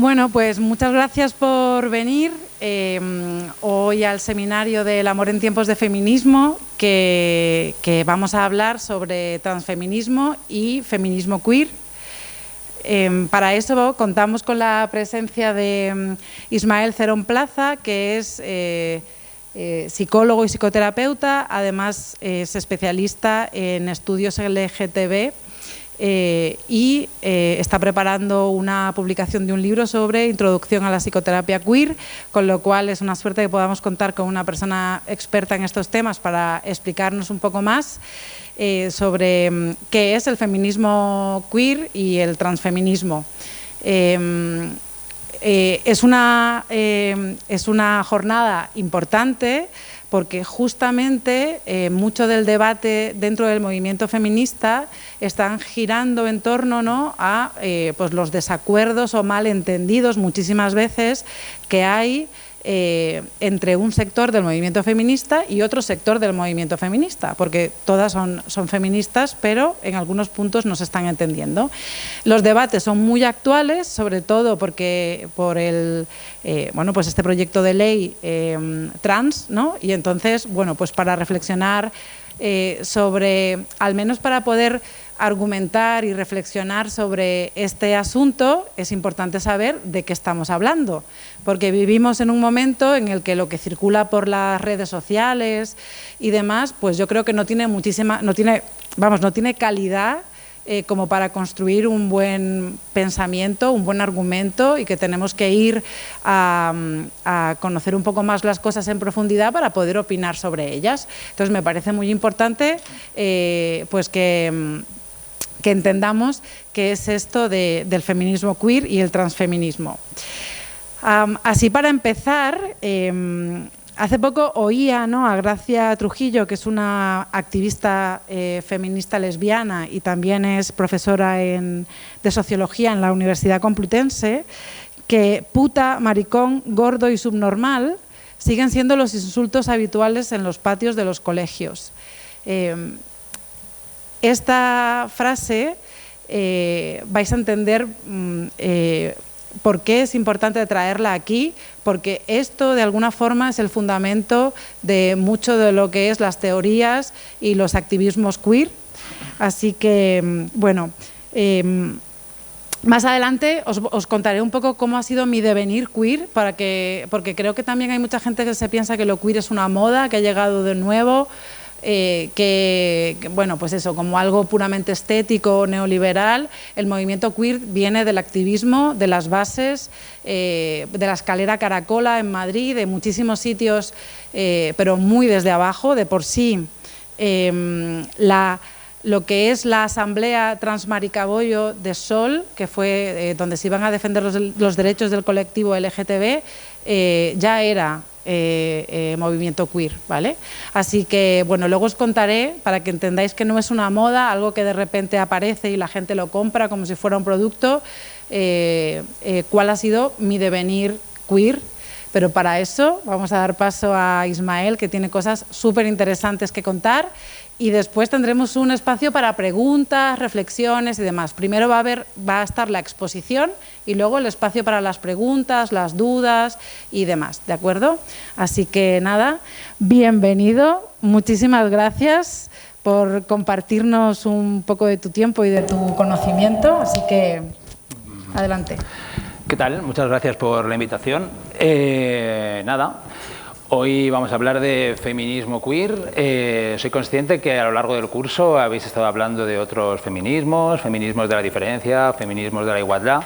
Bueno, pues muchas gracias por venir hoy al seminario del amor en tiempos de feminismo, que vamos a hablar sobre transfeminismo y feminismo queer. Para eso contamos con la presencia de Ismael Cerón Plaza, que es psicólogo y psicoterapeuta, además es especialista en estudios LGTB y está preparando una publicación de un libro sobre introducción a la psicoterapia queer, con lo cual es una suerte que podamos contar con una persona experta en estos temas para explicarnos un poco más sobre qué es el feminismo queer y el transfeminismo. Es una jornada importante porque justamente mucho del debate dentro del movimiento feminista están girando en torno, ¿no?, a pues los desacuerdos o malentendidos muchísimas veces que hay entre un sector del movimiento feminista y otro sector del movimiento feminista, porque todas son feministas, pero en algunos puntos no se están entendiendo. Los debates son muy actuales, sobre todo porque por bueno, pues este proyecto de ley trans, ¿no? Y entonces, bueno, pues para reflexionar sobre, al menos para poder argumentar y reflexionar sobre este asunto, es importante saber de qué estamos hablando, porque vivimos en un momento en el que lo que circula por las redes sociales y demás, pues yo creo que no tiene calidad como para construir un buen pensamiento, un buen argumento, y que tenemos que ir a conocer un poco más las cosas en profundidad para poder opinar sobre ellas. Entonces me parece muy importante pues que entendamos qué es esto del feminismo queer y el transfeminismo. Así, para empezar, hace poco oía, ¿no?, a Gracia Trujillo, que es una activista feminista lesbiana y también es profesora de sociología en la Universidad Complutense, que puta, maricón, gordo y subnormal siguen siendo los insultos habituales en los patios de los colegios. Esta frase vais a entender por qué es importante traerla aquí, porque esto de alguna forma es el fundamento de mucho de lo que es las teorías y los activismos queer. Así que, bueno, más adelante os contaré un poco cómo ha sido mi devenir queer, porque creo que también hay mucha gente que se piensa que lo queer es una moda, que ha llegado de nuevo, que bueno, pues eso, como algo puramente estético, neoliberal. El movimiento queer viene del activismo, de las bases, de la escalera Caracola en Madrid, de muchísimos sitios, pero muy desde abajo. De por sí, lo que es la Asamblea Transmaricabollo de Sol, que fue donde se iban a defender los derechos del colectivo LGTB, ya era movimiento queer, ¿vale? Así que, bueno, luego os contaré, para que entendáis que no es una moda, algo que de repente aparece y la gente lo compra como si fuera un producto, cuál ha sido mi devenir queer. Pero para eso vamos a dar paso a Ismael, que tiene cosas súper interesantes que contar, y después tendremos un espacio para preguntas, reflexiones y demás. Primero va a estar la exposición y luego el espacio para las preguntas, las dudas y demás, ¿de acuerdo? Así que nada, bienvenido, muchísimas gracias por compartirnos un poco de tu tiempo y de tu conocimiento, así que adelante. ¿Qué tal? Muchas gracias por la invitación. Nada, hoy vamos a hablar de feminismo queer. Soy consciente que a lo largo del curso habéis estado hablando de otros feminismos, feminismos de la diferencia, feminismos de la igualdad.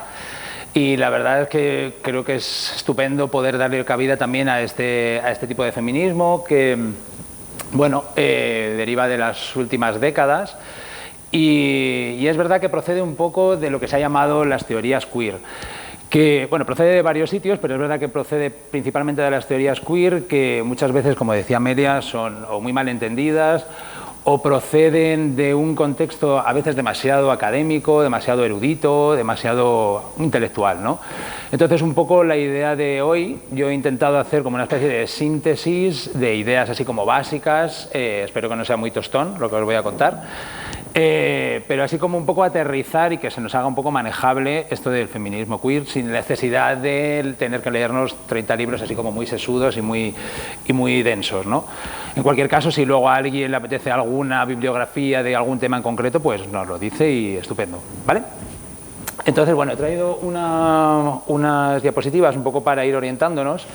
Y la verdad es que creo que es estupendo poder darle cabida también a este tipo de feminismo que, bueno, deriva de las últimas décadas. Y es verdad que procede un poco de lo que se ha llamado las teorías queer, que, bueno, procede de varios sitios, pero es verdad que procede principalmente de las teorías queer, que muchas veces, como decía Media, son o muy mal entendidas o proceden de un contexto a veces demasiado académico, demasiado erudito, demasiado intelectual, ¿no? Entonces, un poco la idea de hoy, yo he intentado hacer como una especie de síntesis de ideas así como básicas, espero que no sea muy tostón lo que os voy a contar, Pero así como un poco aterrizar y que se nos haga un poco manejable esto del feminismo queer sin necesidad de tener que leernos 30 libros así como muy sesudos y muy densos, ¿no? En cualquier caso, si luego a alguien le apetece alguna bibliografía de algún tema en concreto, pues nos lo dice y estupendo, ¿vale? Entonces, bueno, he traído unas diapositivas un poco para ir orientándonos.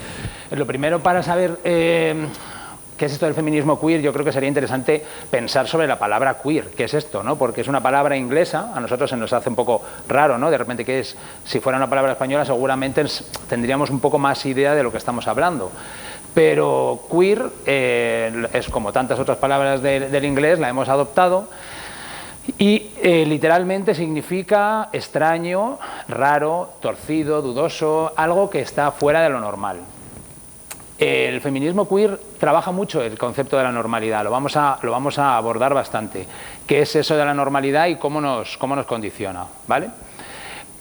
Lo primero, para saber ¿qué es esto del feminismo queer? Yo creo que sería interesante pensar sobre la palabra queer. ¿Qué es esto, no? Porque es una palabra inglesa, a nosotros se nos hace un poco raro, ¿no? De repente, ¿qué es? Si fuera una palabra española, seguramente tendríamos un poco más idea de lo que estamos hablando. Pero queer es como tantas otras palabras del inglés, la hemos adoptado y literalmente significa extraño, raro, torcido, dudoso, algo que está fuera de lo normal. El feminismo queer trabaja mucho el concepto de la normalidad, lo vamos a abordar bastante. ¿Qué es eso de la normalidad y cómo nos condiciona? ¿Vale?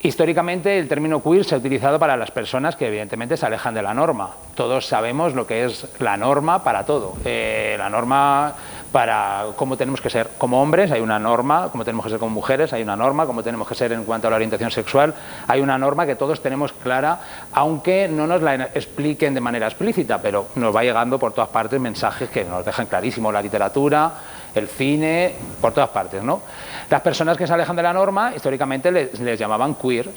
Históricamente el término queer se ha utilizado para las personas que evidentemente se alejan de la norma. Todos sabemos lo que es la norma para todo. La norma para cómo tenemos que ser como hombres, hay una norma, cómo tenemos que ser como mujeres, hay una norma, cómo tenemos que ser en cuanto a la orientación sexual, hay una norma que todos tenemos clara, aunque no nos la expliquen de manera explícita, pero nos va llegando por todas partes mensajes que nos dejan clarísimo la literatura, el cine, por todas partes, ¿no? Las personas que se alejan de la norma, históricamente les llamaban queer,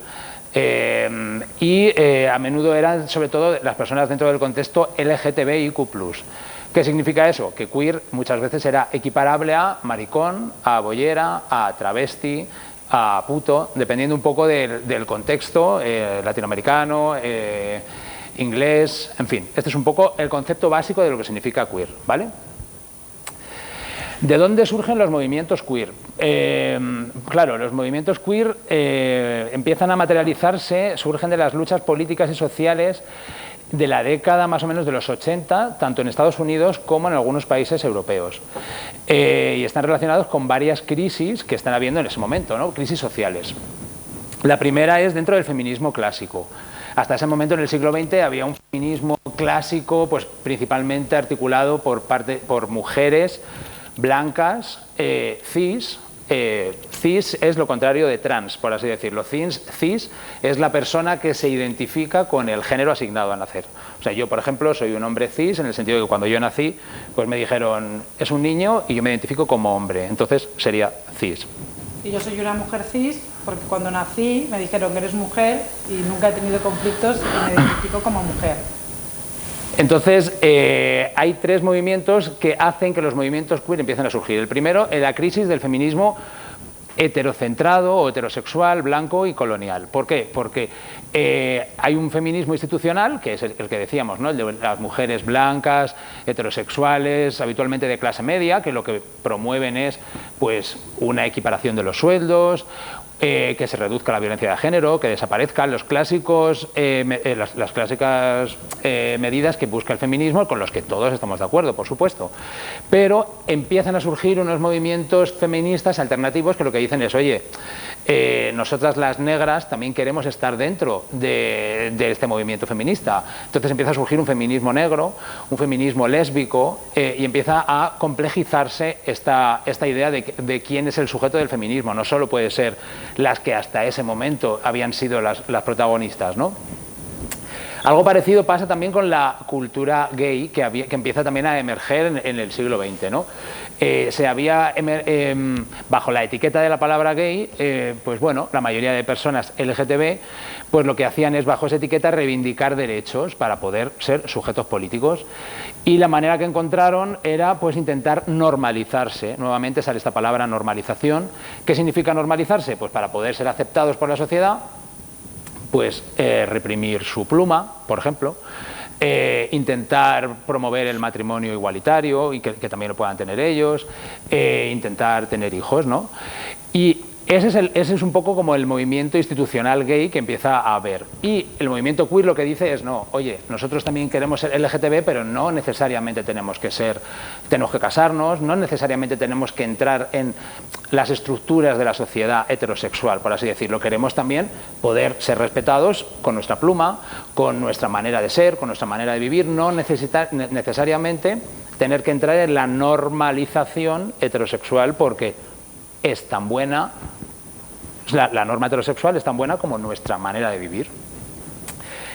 a menudo eran sobre todo las personas dentro del contexto LGTBIQ+. ¿Qué significa eso? Que queer muchas veces era equiparable a maricón, a boyera, a travesti, a puto, dependiendo un poco del contexto latinoamericano, inglés, en fin. Este es un poco el concepto básico de lo que significa queer, ¿vale? ¿De dónde surgen los movimientos queer? Claro, los movimientos queer empiezan a materializarse, surgen de las luchas políticas y sociales de la década más o menos de los 80, tanto en Estados Unidos como en algunos países europeos. Y están relacionados con varias crisis que están habiendo en ese momento, ¿no? Crisis sociales. La primera es dentro del feminismo clásico. Hasta ese momento, en el siglo XX, había un feminismo clásico, pues principalmente articulado por mujeres blancas, cis. Cis es lo contrario de trans, por así decirlo. Cis es la persona que se identifica con el género asignado a nacer. O sea, yo, por ejemplo, soy un hombre cis en el sentido de que cuando yo nací, pues me dijeron, es un niño y yo me identifico como hombre, entonces sería cis. Y yo soy una mujer cis porque cuando nací me dijeron que eres mujer y nunca he tenido conflictos y me identifico como mujer. Entonces, hay tres movimientos que hacen que los movimientos queer empiecen a surgir. El primero es la crisis del feminismo heterocentrado o heterosexual, blanco y colonial. ¿Por qué? Porque hay un feminismo institucional, que es el que decíamos, ¿no? El de las mujeres blancas, heterosexuales, habitualmente de clase media, que lo que promueven es pues, una equiparación de los sueldos, que se reduzca la violencia de género, que desaparezcan los clásicos, las clásicas medidas que busca el feminismo, con los que todos estamos de acuerdo, por supuesto. Pero empiezan a surgir unos movimientos feministas alternativos que lo que dicen es, oye, nosotras las negras también queremos estar dentro de este movimiento feminista. Entonces empieza a surgir un feminismo negro, un feminismo lésbico, y empieza a complejizarse esta idea de quién es el sujeto del feminismo. No solo puede ser las que hasta ese momento habían sido las protagonistas, ¿no? Algo parecido pasa también con la cultura gay que empieza también a emerger en el siglo XX, ¿no? Bajo la etiqueta de la palabra gay, pues bueno, la mayoría de personas LGTB, pues lo que hacían es bajo esa etiqueta reivindicar derechos para poder ser sujetos políticos, y la manera que encontraron era pues intentar normalizarse. Nuevamente sale esta palabra normalización. ¿Qué significa normalizarse? Pues para poder ser aceptados por la sociedad, pues reprimir su pluma, por ejemplo, intentar promover el matrimonio igualitario y que también lo puedan tener ellos, intentar tener hijos, ¿no? Y ese es un poco como el movimiento institucional gay que empieza a haber. Y el movimiento queer lo que dice es, no, oye, nosotros también queremos ser LGTB, pero no necesariamente tenemos que casarnos, no necesariamente tenemos que entrar en las estructuras de la sociedad heterosexual, por así decirlo. Queremos también poder ser respetados con nuestra pluma, con nuestra manera de ser, con nuestra manera de vivir, no necesariamente tener que entrar en la normalización heterosexual porque es tan buena, la norma heterosexual es tan buena como nuestra manera de vivir.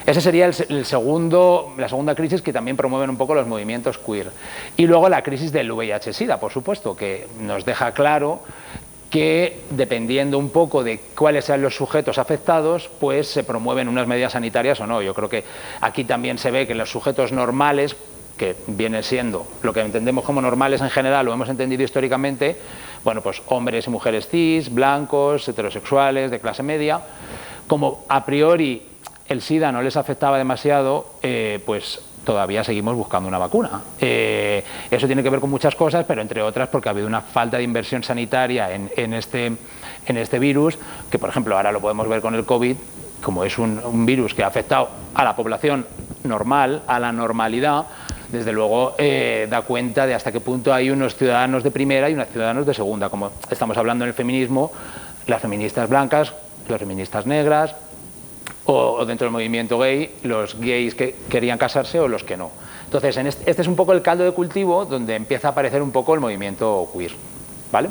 Esa sería la segunda crisis que también promueven un poco los movimientos queer. Y luego la crisis del VIH-Sida, por supuesto, que nos deja claro que dependiendo un poco de cuáles sean los sujetos afectados, pues se promueven unas medidas sanitarias o no. Yo creo que aquí también se ve que los sujetos normales, que viene siendo lo que entendemos como normales en general, lo hemos entendido históricamente, bueno, pues hombres y mujeres cis, blancos, heterosexuales, de clase media, como a priori el SIDA no les afectaba demasiado, pues todavía seguimos buscando una vacuna. Eso tiene que ver con muchas cosas, pero entre otras porque ha habido una falta de inversión sanitaria en este virus, que por ejemplo ahora lo podemos ver con el COVID, como es un virus que ha afectado a la población normal, a la normalidad, desde luego da cuenta de hasta qué punto hay unos ciudadanos de primera y unos ciudadanos de segunda, como estamos hablando en el feminismo, las feministas blancas, las feministas negras, o dentro del movimiento gay, los gays que querían casarse o los que no. Entonces, este es un poco el caldo de cultivo donde empieza a aparecer un poco el movimiento queer, ¿vale?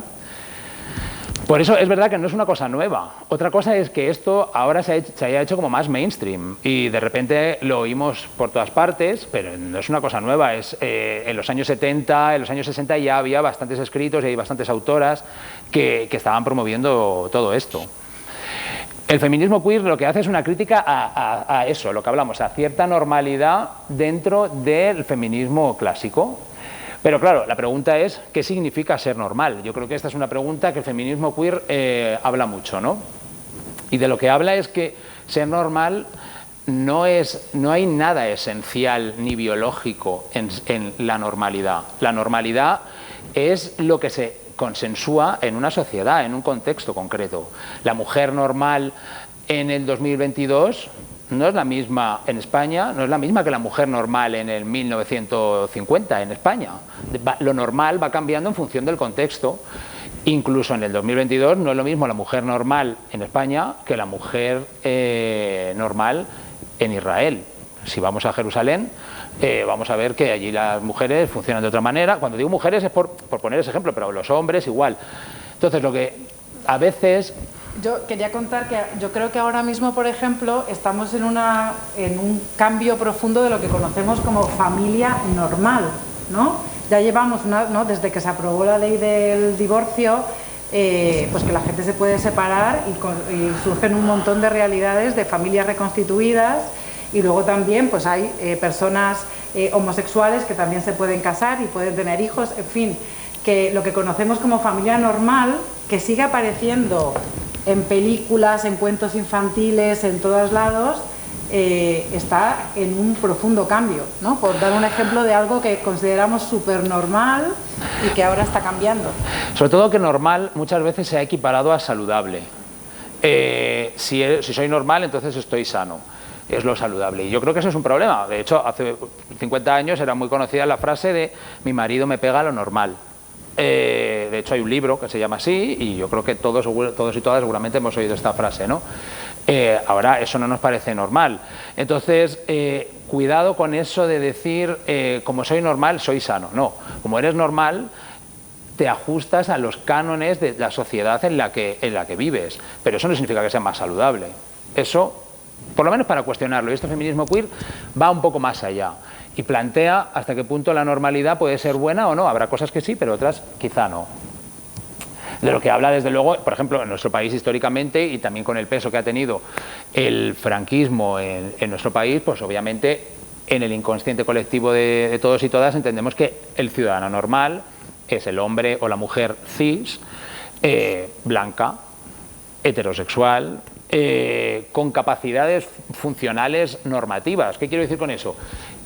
Por eso es verdad que no es una cosa nueva. Otra cosa es que esto ahora se haya hecho como más mainstream y de repente lo oímos por todas partes, pero no es una cosa nueva. En los años 70, en los años 60 ya había bastantes escritos y hay bastantes autoras que estaban promoviendo todo esto. El feminismo queer lo que hace es una crítica a eso, lo que hablamos, a cierta normalidad dentro del feminismo clásico. Pero claro, la pregunta es, ¿qué significa ser normal? Yo creo que esta es una pregunta que el feminismo queer habla mucho, ¿no? Y de lo que habla es que ser normal no hay nada esencial ni biológico en la normalidad. La normalidad es lo que se consensúa en una sociedad, en un contexto concreto. La mujer normal en el 2022 no es la misma en España, no es la misma que la mujer normal en el 1950 en España. Lo normal va cambiando en función del contexto. Incluso en el 2022 no es lo mismo la mujer normal en España que la mujer normal en Israel. Si vamos a Jerusalén, vamos a ver que allí las mujeres funcionan de otra manera. Cuando digo mujeres es por poner ese ejemplo, pero los hombres igual. Entonces, lo que a veces... Yo quería contar que yo creo que ahora mismo, por ejemplo, estamos en un cambio profundo de lo que conocemos como familia normal, ¿no? Ya llevamos, ¿no? Desde que se aprobó la ley del divorcio, pues que la gente se puede separar y surgen un montón de realidades de familias reconstituidas. Y luego también pues hay personas homosexuales que también se pueden casar y pueden tener hijos, en fin, que lo que conocemos como familia normal, que sigue apareciendo en películas, en cuentos infantiles, en todos lados, está en un profundo cambio, ¿no? Por dar un ejemplo de algo que consideramos súper normal y que ahora está cambiando. Sobre todo que normal muchas veces se ha equiparado a saludable. Si soy normal, entonces estoy sano. Es lo saludable. Y yo creo que eso es un problema. De hecho, hace 50 años era muy conocida la frase de mi marido me pega lo normal. De hecho, hay un libro que se llama así y yo creo que todos y todas seguramente hemos oído esta frase, ¿no? Ahora eso no nos parece normal. Entonces, cuidado con eso de decir como soy normal, soy sano. No, como eres normal, te ajustas a los cánones de la sociedad en la que vives. Pero eso no significa que sea más saludable. Eso... por lo menos para cuestionarlo, y este feminismo queer va un poco más allá y plantea hasta qué punto la normalidad puede ser buena o no. Habrá cosas que sí, pero otras quizá no. De lo que habla, desde luego, por ejemplo, en nuestro país históricamente y también con el peso que ha tenido el franquismo en nuestro país, pues obviamente en el inconsciente colectivo de todos y todas entendemos que el ciudadano normal es el hombre o la mujer cis, blanca, heterosexual, con capacidades funcionales normativas. ¿Qué quiero decir con eso?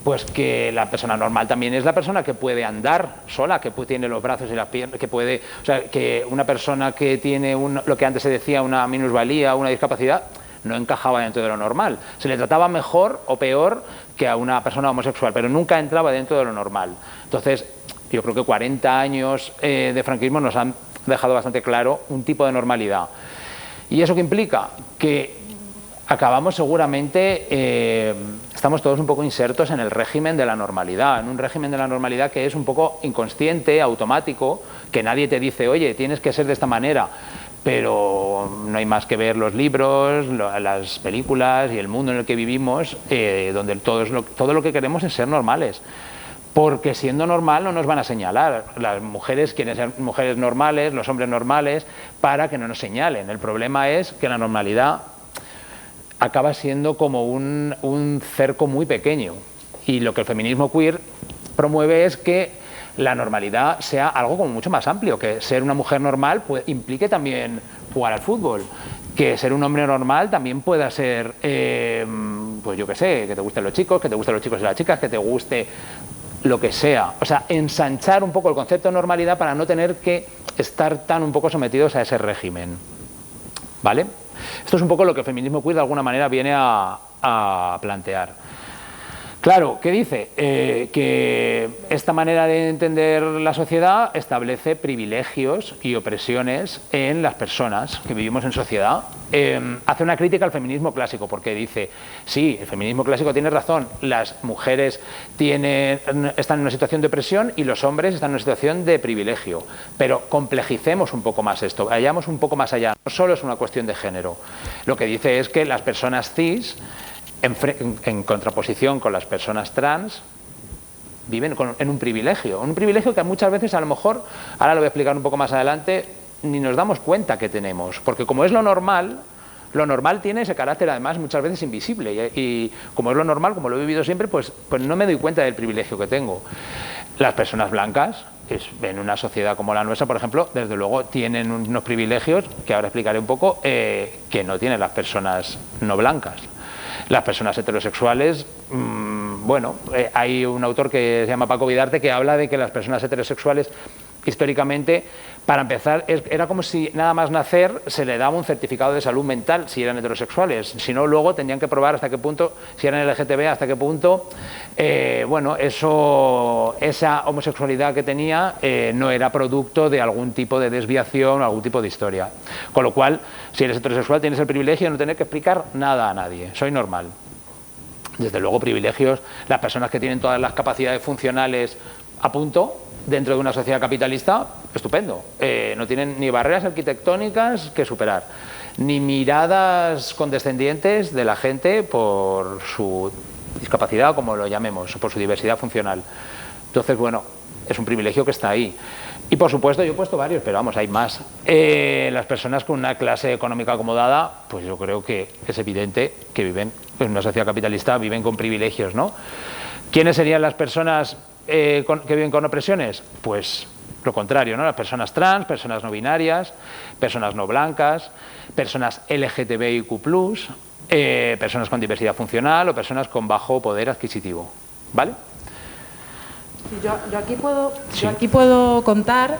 Pues que la persona normal también es la persona que puede andar sola, que tiene los brazos y las piernas, que puede, o sea, que una persona que tiene lo que antes se decía una minusvalía, una discapacidad, no encajaba dentro de lo normal. Se le trataba mejor o peor que a una persona homosexual, pero nunca entraba dentro de lo normal. Entonces, yo creo que 40 años de franquismo nos han dejado bastante claro un tipo de normalidad. ¿Y eso qué implica? Que acabamos seguramente, estamos todos un poco insertos en el régimen de la normalidad, en un régimen de la normalidad que es un poco inconsciente, automático, que nadie te dice, oye, tienes que ser de esta manera, pero no hay más que ver los libros, las películas y el mundo en el que vivimos, donde todo lo que queremos es ser normales. Porque siendo normal no nos van a señalar. Las mujeres quieren ser mujeres normales, los hombres normales, para que no nos señalen. El problema es que la normalidad acaba siendo como un cerco muy pequeño. Y lo que el feminismo queer promueve es que la normalidad sea algo como mucho más amplio, que ser una mujer normal implique también jugar al fútbol, que ser un hombre normal también pueda ser, pues yo qué sé, que te gusten los chicos, que te gusten los chicos y las chicas, que te guste lo que sea. O sea, ensanchar un poco el concepto de normalidad para no tener que estar tan un poco sometidos a ese régimen. ¿Vale? Esto es un poco lo que el feminismo queer de alguna manera viene a plantear. Claro, ¿qué dice? Que esta manera de entender la sociedad establece privilegios y opresiones en las personas que vivimos en sociedad. Hace una crítica al feminismo clásico porque dice, sí, el feminismo clásico tiene razón, las mujeres están en una situación de opresión y los hombres están en una situación de privilegio, pero complejicemos un poco más esto, vayamos un poco más allá, no solo es una cuestión de género. Lo que dice es que las personas cis, en contraposición con las personas trans, viven en un privilegio que muchas veces a lo mejor, ahora lo voy a explicar un poco más adelante, ni nos damos cuenta que tenemos, porque como es lo normal tiene ese carácter además muchas veces invisible y como es lo normal, como lo he vivido siempre, pues no me doy cuenta del privilegio que tengo. Las personas blancas, en una sociedad como la nuestra, por ejemplo, desde luego tienen unos privilegios, que ahora explicaré un poco, que no tienen las personas no blancas. Las personas heterosexuales, bueno, hay un autor que se llama Paco Vidarte que habla de que las personas heterosexuales históricamente, para empezar, era como si nada más nacer se le daba un certificado de salud mental si eran heterosexuales, si no luego tendrían que probar hasta qué punto, si eran LGTB, hasta qué punto, bueno, esa homosexualidad que tenía no era producto de algún tipo de desviación o algún tipo de historia. Con lo cual, si eres heterosexual tienes el privilegio de no tener que explicar nada a nadie, soy normal. Desde luego privilegios, las personas que tienen todas las capacidades funcionales a punto, dentro de una sociedad capitalista, estupendo. No tienen ni barreras arquitectónicas que superar, ni miradas condescendientes de la gente por su discapacidad, como lo llamemos, o por su diversidad funcional. Entonces, bueno, es un privilegio que está ahí. Y por supuesto, yo he puesto varios, pero vamos, hay más. Las personas con una clase económica acomodada, pues yo creo que es evidente que viven en una sociedad capitalista, viven con privilegios, ¿no? ¿Quiénes serían las personas que viven con opresiones? Pues lo contrario, ¿no? Las personas trans, personas no binarias, personas no blancas, personas LGTBIQ+, personas con diversidad funcional o personas con bajo poder adquisitivo, ¿vale? Yo aquí puedo contar,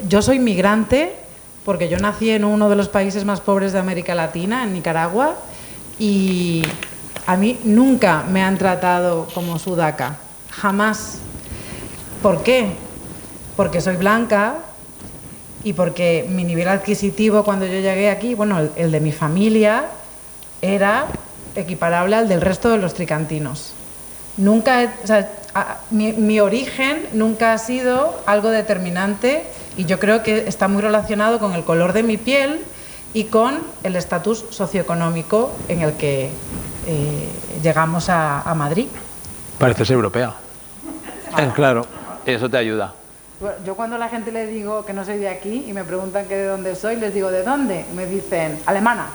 yo soy migrante porque yo nací en uno de los países más pobres de América Latina, en Nicaragua, y a mí nunca me han tratado como sudaca, jamás. ¿Por qué? Porque soy blanca y porque mi nivel adquisitivo cuando yo llegué aquí, bueno, el de mi familia era equiparable al del resto de los tricantinos. Nunca, o sea, mi origen nunca ha sido algo determinante y yo creo que está muy relacionado con el color de mi piel y con el estatus socioeconómico en el que llegamos a Madrid. Pareces europea. Claro, eso te ayuda. Yo cuando a la gente le digo que no soy de aquí y me preguntan que de dónde soy, les digo ¿de dónde? Me dicen alemana.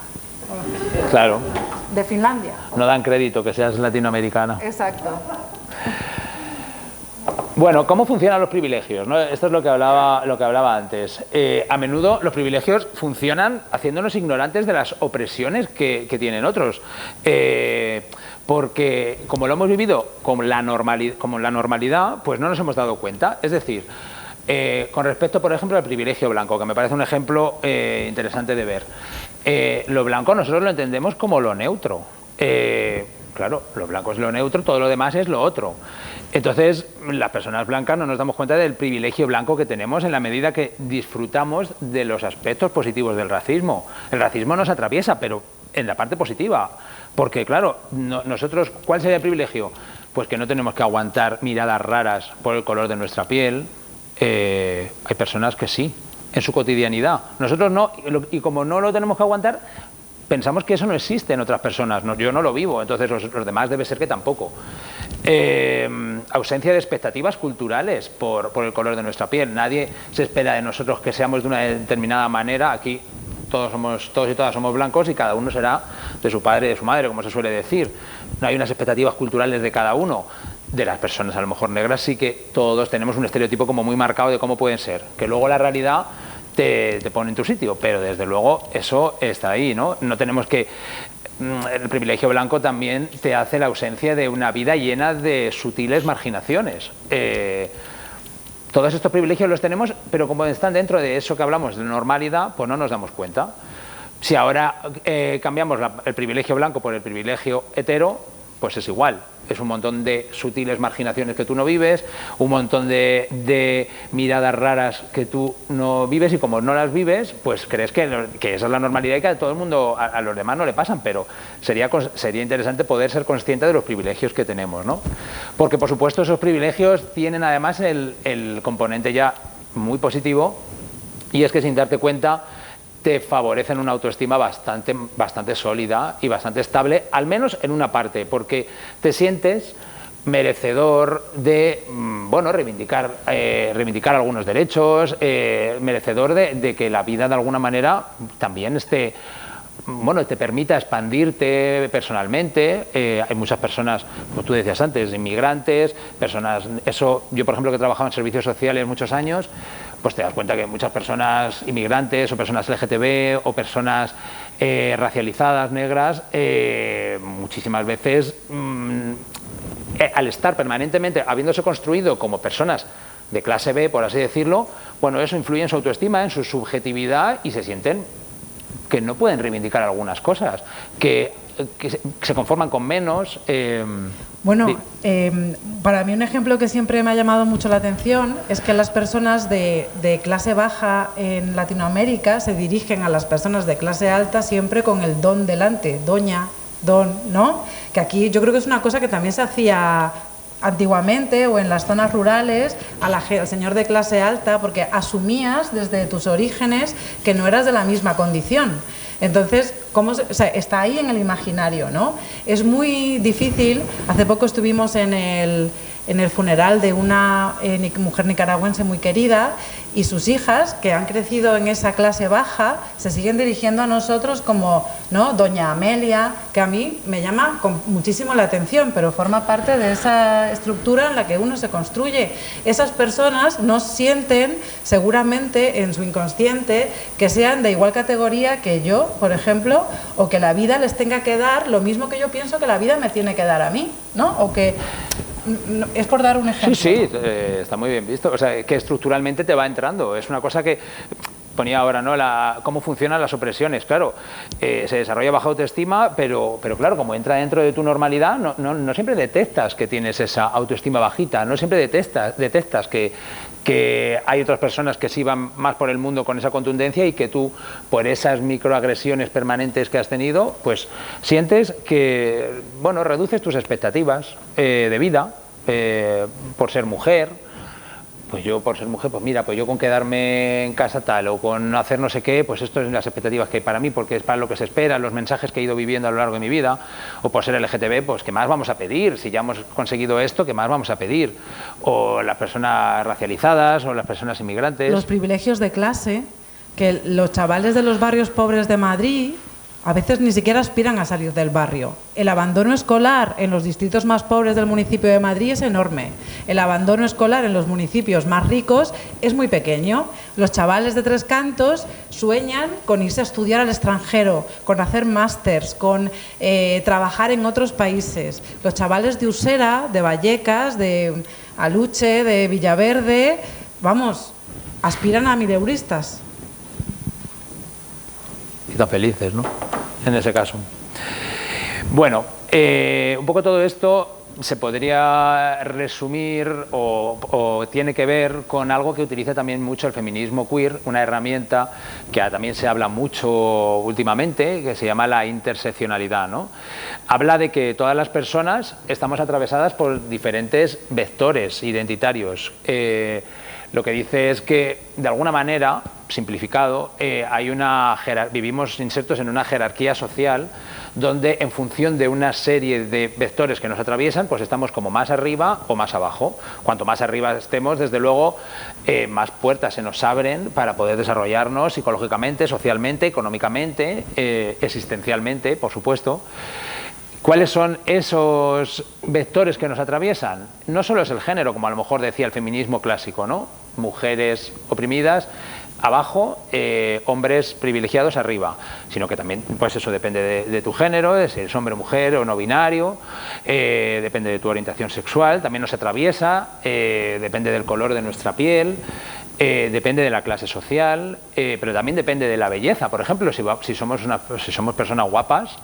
Claro. De Finlandia. No dan crédito que seas latinoamericana. Exacto. Bueno, ¿cómo funcionan los privilegios? ¿No? Esto es lo que hablaba antes. A menudo los privilegios funcionan haciéndonos ignorantes de las opresiones que tienen otros. Porque como lo hemos vivido como la normalidad, pues no nos hemos dado cuenta. Es decir, con respecto, por ejemplo, al privilegio blanco, que me parece un ejemplo interesante de ver. Lo blanco nosotros lo entendemos como lo neutro. claro, lo blanco es lo neutro, todo lo demás es lo otro. Entonces, las personas blancas no nos damos cuenta del privilegio blanco que tenemos en la medida que disfrutamos de los aspectos positivos del racismo. El racismo nos atraviesa, pero en la parte positiva. Porque, claro, nosotros, ¿cuál sería el privilegio? Pues que no tenemos que aguantar miradas raras por el color de nuestra piel. Hay personas que sí, en su cotidianidad. Nosotros no, y como no lo tenemos que aguantar, pensamos que eso no existe en otras personas. Yo no lo vivo, entonces los demás debe ser que tampoco. Ausencia de expectativas culturales por el color de nuestra piel. Nadie se espera de nosotros que seamos de una determinada manera. Aquí todos y todas somos blancos y cada uno será de su padre y de su madre, como se suele decir. No hay unas expectativas culturales de cada uno. De las personas a lo mejor negras sí que todos tenemos un estereotipo como muy marcado de cómo pueden ser, que luego la realidad te pone en tu sitio, pero desde luego eso está ahí, ¿no? No tenemos que... El privilegio blanco también te hace la ausencia de una vida llena de sutiles marginaciones. Todos estos privilegios los tenemos, pero como están dentro de eso que hablamos de normalidad, pues no nos damos cuenta. Si ahora cambiamos el privilegio blanco por el privilegio hetero, pues es igual. Es un montón de sutiles marginaciones que tú no vives, un montón de miradas raras que tú no vives, y como no las vives, pues crees que esa es la normalidad y que a todo el mundo, a los demás no le pasan, pero sería interesante poder ser consciente de los privilegios que tenemos, ¿no? Porque, por supuesto, esos privilegios tienen además el componente ya muy positivo, y es que sin darte cuenta te favorecen una autoestima bastante sólida y bastante estable, al menos en una parte, porque te sientes merecedor de, bueno, reivindicar algunos derechos, merecedor de que la vida de alguna manera también te permita expandirte personalmente. Hay muchas personas, como tú decías antes, inmigrantes, yo por ejemplo que he trabajado en servicios sociales muchos años, pues te das cuenta que muchas personas inmigrantes o personas LGTB o personas racializadas, negras, muchísimas veces al estar permanentemente, habiéndose construido como personas de clase B, por así decirlo, bueno, eso influye en su autoestima, en su subjetividad, y se sienten que no pueden reivindicar algunas cosas, que se conforman con menos. Bueno, para mí un ejemplo que siempre me ha llamado mucho la atención es que las personas de clase baja en Latinoamérica se dirigen a las personas de clase alta siempre con el don delante, doña, don, ¿no? Que aquí yo creo que es una cosa que también se hacía antiguamente o en las zonas rurales al señor de clase alta, porque asumías desde tus orígenes que no eras de la misma condición. Entonces, está ahí en el imaginario, ¿no? Es muy difícil. Hace poco estuvimos en el funeral de una mujer nicaragüense muy querida, y sus hijas, que han crecido en esa clase baja, se siguen dirigiendo a nosotros como, ¿no?, doña Amelia, que a mí me llama muchísimo la atención, pero forma parte de esa estructura en la que uno se construye. Esas personas no sienten, seguramente en su inconsciente, que sean de igual categoría que yo, por ejemplo, o que la vida les tenga que dar lo mismo que yo pienso que la vida me tiene que dar a mí, ¿no? O que... Es por dar un ejemplo. Sí, está muy bien visto. O sea, que estructuralmente te va entrando. Es una cosa que ponía ahora, ¿no? Cómo funcionan las opresiones. Claro, se desarrolla baja autoestima, pero claro, como entra dentro de tu normalidad, no siempre detectas que tienes esa autoestima bajita. No siempre detectas que hay otras personas que sí van más por el mundo con esa contundencia, y que tú, por esas microagresiones permanentes que has tenido, pues sientes que, bueno, reduces tus expectativas de vida por ser mujer. Pues yo por ser mujer, pues mira, pues yo con quedarme en casa tal o con hacer no sé qué, pues esto es las expectativas que hay para mí, porque es para lo que se espera, los mensajes que he ido viviendo a lo largo de mi vida. O por ser LGTB, pues ¿qué más vamos a pedir? Si ya hemos conseguido esto, ¿qué más vamos a pedir? O las personas racializadas o las personas inmigrantes. Los privilegios de clase, que los chavales de los barrios pobres de Madrid a veces ni siquiera aspiran a salir del barrio. El abandono escolar en los distritos más pobres del municipio de Madrid es enorme. El abandono escolar en los municipios más ricos es muy pequeño. Los chavales de Tres Cantos sueñan con irse a estudiar al extranjero, con hacer másters, con trabajar en otros países. Los chavales de Usera, de Vallecas, de Aluche, de Villaverde, vamos, aspiran a mileuristas. Y tan felices, ¿no? En ese caso. Bueno, Un poco todo esto se podría resumir o tiene que ver con algo que utiliza también mucho el feminismo queer, una herramienta que también se habla mucho últimamente, que se llama la interseccionalidad, ¿no? Habla de que todas las personas estamos atravesadas por diferentes vectores identitarios. Lo que dice es que, de alguna manera, simplificado, vivimos insertos en una jerarquía social donde, en función de una serie de vectores que nos atraviesan, pues estamos como más arriba o más abajo. Cuanto más arriba estemos, desde luego, más puertas se nos abren para poder desarrollarnos psicológicamente, socialmente, económicamente, existencialmente, por supuesto. ¿Cuáles son esos vectores que nos atraviesan? No solo es el género, como a lo mejor decía el feminismo clásico, ¿no? Mujeres oprimidas abajo, hombres privilegiados arriba, sino que también, pues eso depende de tu género, de si eres hombre o mujer o no binario, depende de tu orientación sexual, también nos atraviesa, depende del color de nuestra piel, depende de la clase social, pero también depende de la belleza. Por ejemplo, si somos personas guapas,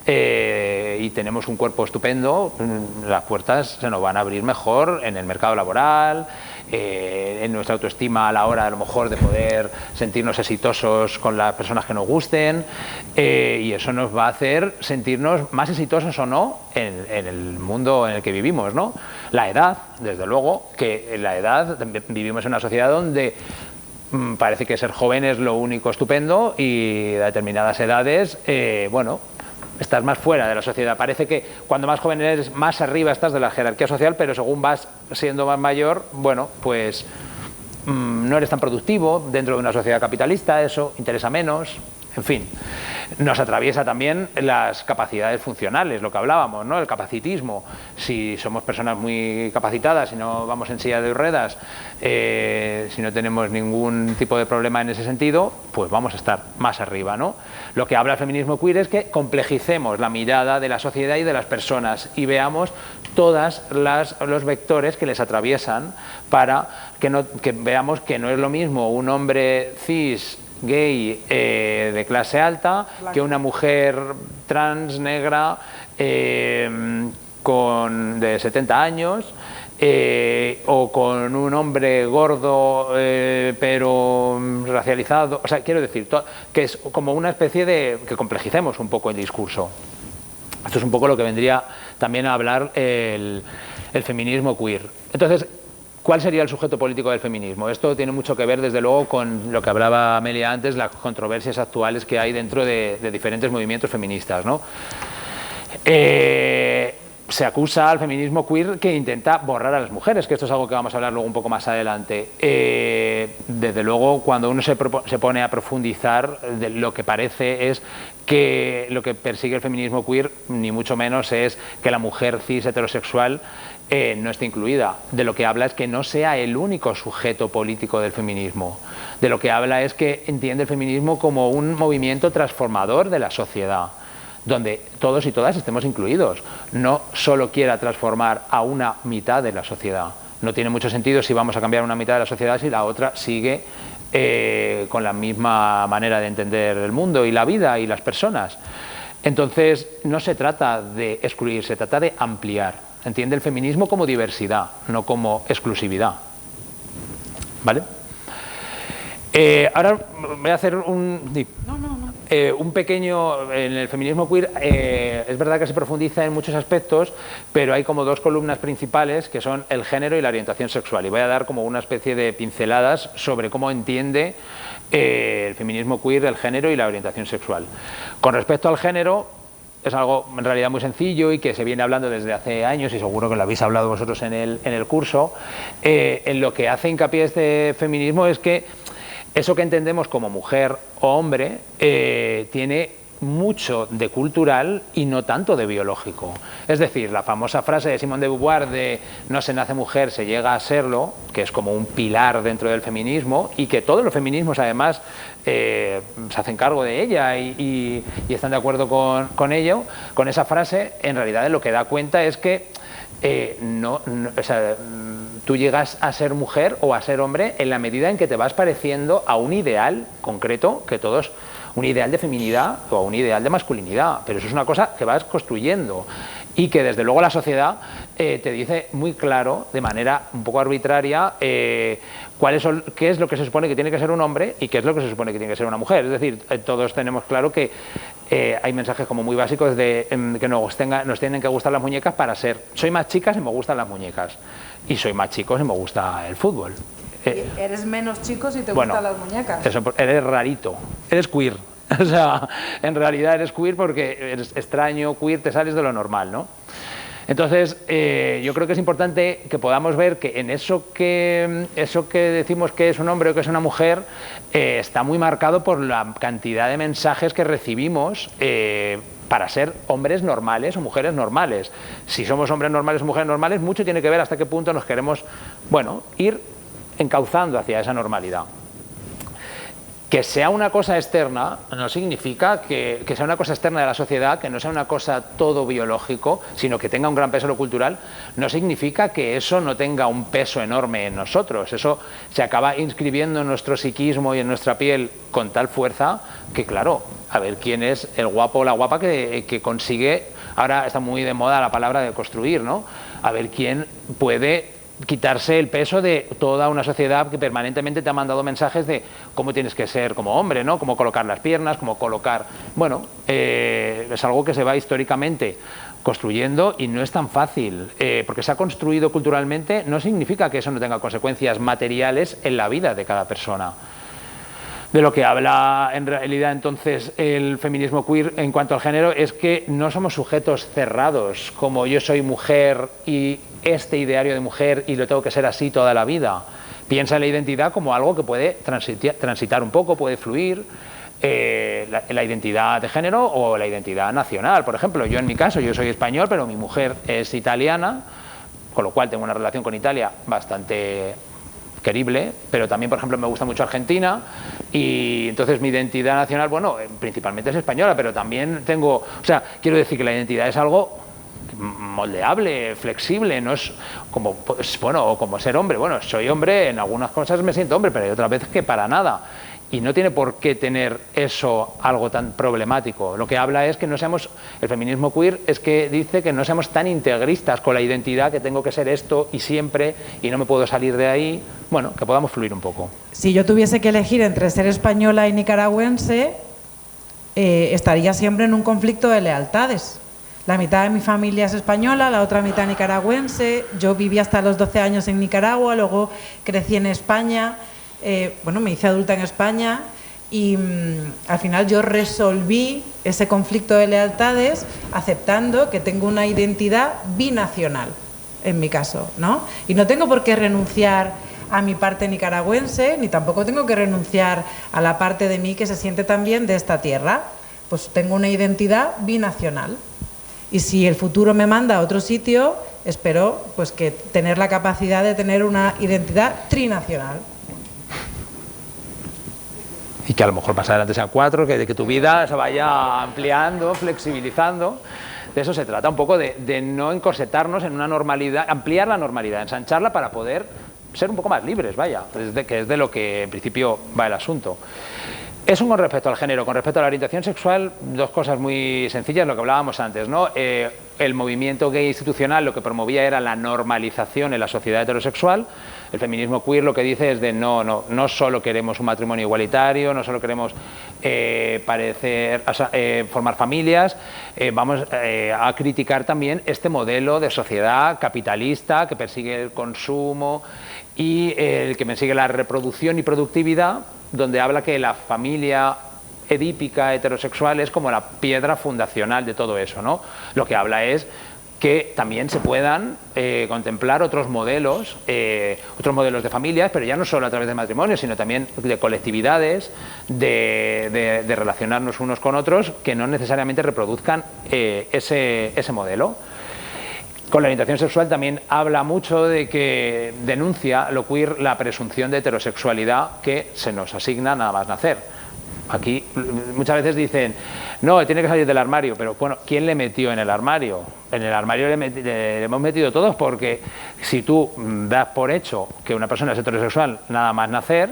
y tenemos un cuerpo estupendo, las puertas se nos van a abrir mejor en el mercado laboral, en nuestra autoestima a la hora a lo mejor de poder sentirnos exitosos con las personas que nos gusten, y eso nos va a hacer sentirnos más exitosos o no en el mundo en el que vivimos, ¿no? La edad, desde luego, que en la edad vivimos en una sociedad donde parece que ser joven es lo único estupendo y a determinadas edades, bueno, estás más fuera de la sociedad. Parece que cuando más joven eres, más arriba estás de la jerarquía social, pero según vas siendo más mayor, bueno, pues no eres tan productivo dentro de una sociedad capitalista, eso interesa menos, en fin. Nos atraviesa también las capacidades funcionales, lo que hablábamos, ¿no? El capacitismo. Si somos personas muy capacitadas, si no vamos en silla de ruedas, si no tenemos ningún tipo de problema en ese sentido, pues vamos a estar más arriba, ¿no? Lo que habla el feminismo queer es que complejicemos la mirada de la sociedad y de las personas y veamos todos los vectores que les atraviesan para que veamos que no es lo mismo un hombre cis gay de clase alta que una mujer trans negra de 70 años, o con un hombre gordo pero racializado. O sea, quiero decir que es como una especie de que complejicemos un poco el discurso. Esto es un poco lo que vendría también a hablar el feminismo queer. Entonces, ¿cuál sería el sujeto político del feminismo? Esto tiene mucho que ver, desde luego, con lo que hablaba Amelia antes, las controversias actuales que hay dentro de diferentes movimientos feministas, ¿no? Se acusa al feminismo queer que intenta borrar a las mujeres, que esto es algo que vamos a hablar luego un poco más adelante. Desde luego, cuando uno se pone a profundizar, lo que parece es que lo que persigue el feminismo queer, ni mucho menos, es que la mujer cis heterosexual no esté incluida. De lo que habla es que no sea el único sujeto político del feminismo. De lo que habla es que entiende el feminismo como un movimiento transformador de la sociedad, donde todos y todas estemos incluidos. No solo quiera transformar a una mitad de la sociedad. No tiene mucho sentido si vamos a cambiar una mitad de la sociedad si la otra sigue con la misma manera de entender el mundo y la vida y las personas. Entonces, no se trata de excluir, se trata de ampliar. Entiende el feminismo como diversidad, no como exclusividad. ¿Vale? Ahora voy a hacer un pequeño... En el feminismo queer es verdad que se profundiza en muchos aspectos, pero hay como dos columnas principales que son el género y la orientación sexual. Y voy a dar como una especie de pinceladas sobre cómo entiende el feminismo queer el género y la orientación sexual. Con respecto al género, es algo en realidad muy sencillo y que se viene hablando desde hace años, y seguro que lo habéis hablado vosotros en el curso. En lo que hace hincapié este feminismo es que eso que entendemos como mujer o hombre tiene mucho de cultural y no tanto de biológico. Es decir, la famosa frase de Simone de Beauvoir de no se nace mujer, se llega a serlo, que es como un pilar dentro del feminismo y que todos los feminismos además se hacen cargo de ella y están de acuerdo con ello. Con esa frase, en realidad lo que da cuenta es que o sea, tú llegas a ser mujer o a ser hombre en la medida en que te vas pareciendo a un ideal concreto que todos, un ideal de feminidad o un ideal de masculinidad, pero eso es una cosa que vas construyendo. y que desde luego la sociedad te dice muy claro, de manera un poco arbitraria, qué es lo que se supone que tiene que ser un hombre y qué es lo que se supone que tiene que ser una mujer. Es decir, todos tenemos claro que hay mensajes como muy básicos de que nos tienen que gustar las muñecas para ser. Soy más chica si me gustan las muñecas y soy más chico si me gusta el fútbol. Eres menos chico si te gustan las muñecas. Eso, eres rarito, eres queer. O sea, en realidad eres queer porque eres extraño, queer, te sales de lo normal, ¿no? Entonces, yo creo que es importante que podamos ver que en eso que decimos que es un hombre o que es una mujer está muy marcado por la cantidad de mensajes que recibimos para ser hombres normales o mujeres normales. Si somos hombres normales o mujeres normales, mucho tiene que ver hasta qué punto nos queremos, bueno, ir encauzando hacia esa normalidad. Que sea una cosa externa no significa que sea una cosa externa de la sociedad, que no sea una cosa todo biológico, sino que tenga un gran peso en lo cultural, no significa que eso no tenga un peso enorme en nosotros. Eso se acaba inscribiendo en nuestro psiquismo y en nuestra piel con tal fuerza que, claro, a ver quién es el guapo o la guapa que consigue, ahora está muy de moda la palabra de construir, ¿no? A ver quién puede quitarse el peso de toda una sociedad que permanentemente te ha mandado mensajes de cómo tienes que ser como hombre, ¿no? Cómo colocar las piernas, cómo colocar... Bueno, es algo que se va históricamente construyendo y no es tan fácil, porque se ha construido culturalmente, no significa que eso no tenga consecuencias materiales en la vida de cada persona. De lo que habla en realidad entonces el feminismo queer en cuanto al género es que no somos sujetos cerrados, como yo soy mujer y este ideario de mujer y lo tengo que ser así toda la vida. Piensa en la identidad como algo que puede transitar un poco, puede fluir, la identidad de género o la identidad nacional. Por ejemplo, yo en mi caso, yo soy español, pero mi mujer es italiana, con lo cual tengo una relación con Italia bastante querible, pero también, por ejemplo, me gusta mucho Argentina y entonces mi identidad nacional, bueno, principalmente es española, pero también tengo, o sea, quiero decir que la identidad es algo moldeable, flexible, no es como, pues, bueno, como ser hombre. Bueno, soy hombre, en algunas cosas me siento hombre, pero hay otras veces que para nada. Y no tiene por qué tener eso algo tan problemático. Lo que habla es que no seamos, el feminismo queer es que dice que no seamos tan integristas con la identidad, que tengo que ser esto y siempre, y no me puedo salir de ahí. Bueno, que podamos fluir un poco. Si yo tuviese que elegir entre ser española y nicaragüense, estaría siempre en un conflicto de lealtades. La mitad de mi familia es española, la otra mitad nicaragüense. Yo viví hasta los 12 años en Nicaragua, luego crecí en España. Bueno, me hice adulta en España y al final yo resolví ese conflicto de lealtades aceptando que tengo una identidad binacional, en mi caso, ¿no? Y no tengo por qué renunciar a mi parte nicaragüense, ni tampoco tengo que renunciar a la parte de mí que se siente también de esta tierra. Pues tengo una identidad binacional. Y si el futuro me manda a otro sitio, espero pues que tener la capacidad de tener una identidad trinacional. Y que a lo mejor más adelante sean 4, que tu vida se vaya ampliando, flexibilizando. De eso se trata, un poco de no encorsetarnos en una normalidad, ampliar la normalidad, ensancharla para poder ser un poco más libres, vaya, que es de lo que en principio va el asunto. Eso con respecto al género. Con respecto a la orientación sexual, dos cosas muy sencillas, lo que hablábamos antes, ¿no? El movimiento gay institucional lo que promovía era la normalización en la sociedad heterosexual. El feminismo queer lo que dice es de no solo queremos un matrimonio igualitario, no solo queremos formar familias, vamos a criticar también este modelo de sociedad capitalista que persigue el consumo y el que persigue la reproducción y productividad, donde habla que la familia edípica heterosexual es como la piedra fundacional de todo eso, ¿no? Lo que habla es que también se puedan contemplar otros modelos de familias, pero ya no solo a través de matrimonios, sino también de colectividades, de relacionarnos unos con otros, que no necesariamente reproduzcan ese modelo. Con la orientación sexual también habla mucho de que denuncia lo queer la presunción de heterosexualidad que se nos asigna nada más nacer. Aquí muchas veces dicen, no, tiene que salir del armario, pero bueno, ¿quién le metió en el armario? En el armario le hemos metido todos, porque si tú das por hecho que una persona es heterosexual nada más nacer,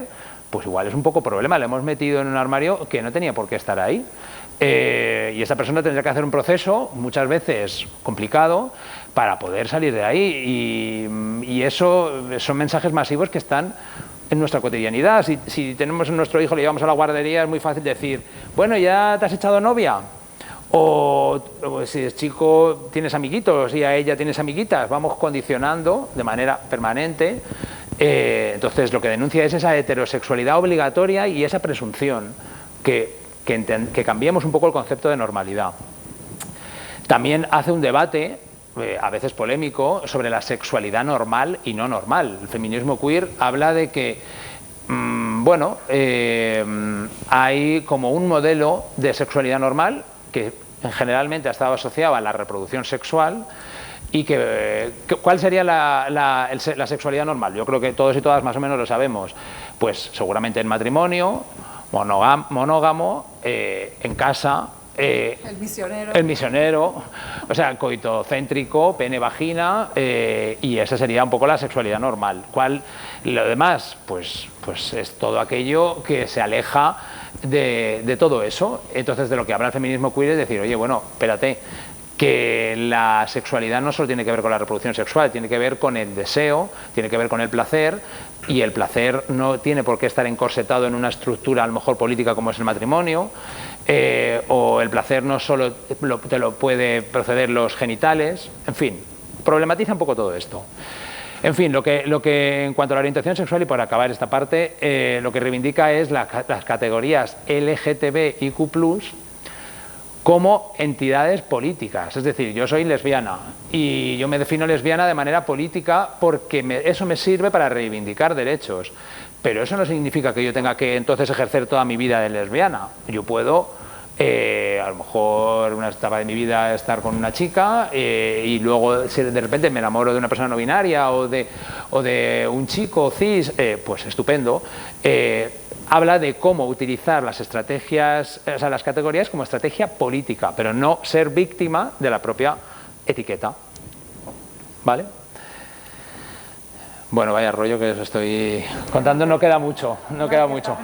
pues igual es un poco problema, le hemos metido en un armario que no tenía por qué estar ahí. Y esta persona tendrá que hacer un proceso, muchas veces complicado, para poder salir de ahí. Y eso son mensajes masivos que están en nuestra cotidianidad. Si tenemos a nuestro hijo, le llevamos a la guardería, es muy fácil decir, bueno, ¿ya te has echado novia? O si es chico, tienes amiguitos y a ella tienes amiguitas. Vamos condicionando de manera permanente. Entonces, lo que denuncia es esa heterosexualidad obligatoria y esa presunción que cambiemos un poco el concepto de normalidad. También hace un debate, a veces polémico, sobre la sexualidad normal y no normal. El feminismo queer habla de que, bueno, hay como un modelo de sexualidad normal que generalmente ha estado asociado a la reproducción sexual. ¿Y cuál sería la sexualidad normal? Yo creo que todos y todas más o menos lo sabemos. Pues seguramente en matrimonio, monógamo, en casa, el misionero, o sea, coitocéntrico, pene-vagina, y esa sería un poco la sexualidad normal. Lo demás, pues es todo aquello que se aleja de todo eso. Entonces, de lo que habla el feminismo queer es decir, oye, bueno, espérate, que la sexualidad no solo tiene que ver con la reproducción sexual, tiene que ver con el deseo, tiene que ver con el placer, y el placer no tiene por qué estar encorsetado en una estructura a lo mejor política como es el matrimonio, o el placer no solo te lo puede proceder los genitales, en fin, problematiza un poco todo esto. En fin, lo que en cuanto a la orientación sexual, y por acabar esta parte, lo que reivindica es las categorías LGTBIQ+, como entidades políticas. Es decir, yo soy lesbiana y yo me defino lesbiana de manera política porque eso me sirve para reivindicar derechos, pero eso no significa que yo tenga que entonces ejercer toda mi vida de lesbiana. Yo puedo, a lo mejor una etapa de mi vida estar con una chica y luego si de repente me enamoro de una persona no binaria o de un chico cis, pues estupendo. Habla de cómo utilizar las estrategias, o sea, las categorías como estrategia política, pero no ser víctima de la propia etiqueta. ¿Vale? Bueno, vaya rollo que os estoy contando, no queda mucho, no queda mucho.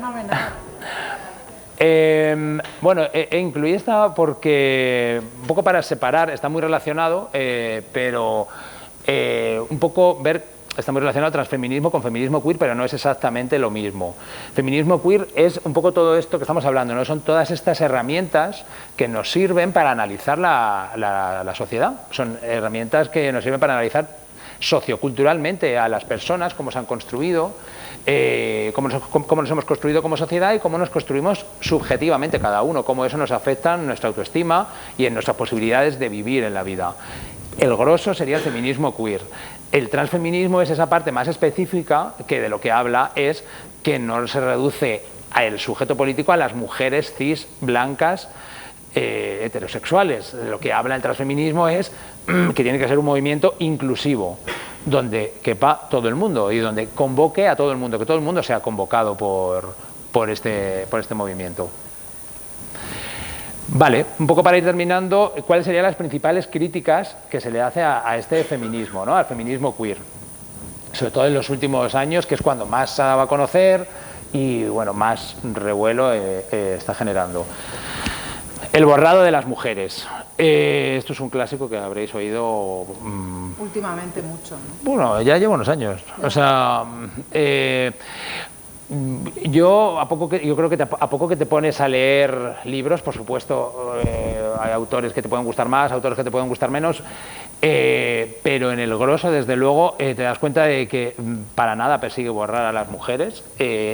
Bueno, incluí esta porque, un poco para separar, está muy relacionado, pero un poco ver. Está muy relacionado transfeminismo con feminismo queer, pero no es exactamente lo mismo. Feminismo queer es un poco todo esto que estamos hablando, ¿no? Son todas estas herramientas que nos sirven para analizar la sociedad. Son herramientas que nos sirven para analizar socioculturalmente a las personas, cómo se han construido, cómo nos hemos construido como sociedad y cómo nos construimos subjetivamente cada uno, cómo eso nos afecta en nuestra autoestima y en nuestras posibilidades de vivir en la vida. El grosso sería el feminismo queer. El transfeminismo es esa parte más específica que de lo que habla es que no se reduce al sujeto político a las mujeres cis, blancas, heterosexuales. De lo que habla el transfeminismo es que tiene que ser un movimiento inclusivo, donde quepa todo el mundo y donde convoque a todo el mundo, que todo el mundo sea convocado por este movimiento. Vale, un poco para ir terminando, ¿cuáles serían las principales críticas que se le hace a este feminismo, ¿no? Al feminismo queer? Sobre todo en los últimos años, que es cuando más se ha dado a conocer y bueno, más revuelo está generando. El borrado de las mujeres. Esto es un clásico que habréis oído... últimamente mucho, ¿no? Bueno, ya llevo unos años. O sea... yo creo que a poco que te pones a leer libros, por supuesto, hay autores que te pueden gustar más, autores que te pueden gustar menos, pero en el grosso, desde luego, te das cuenta de que para nada persigue borrar a las mujeres,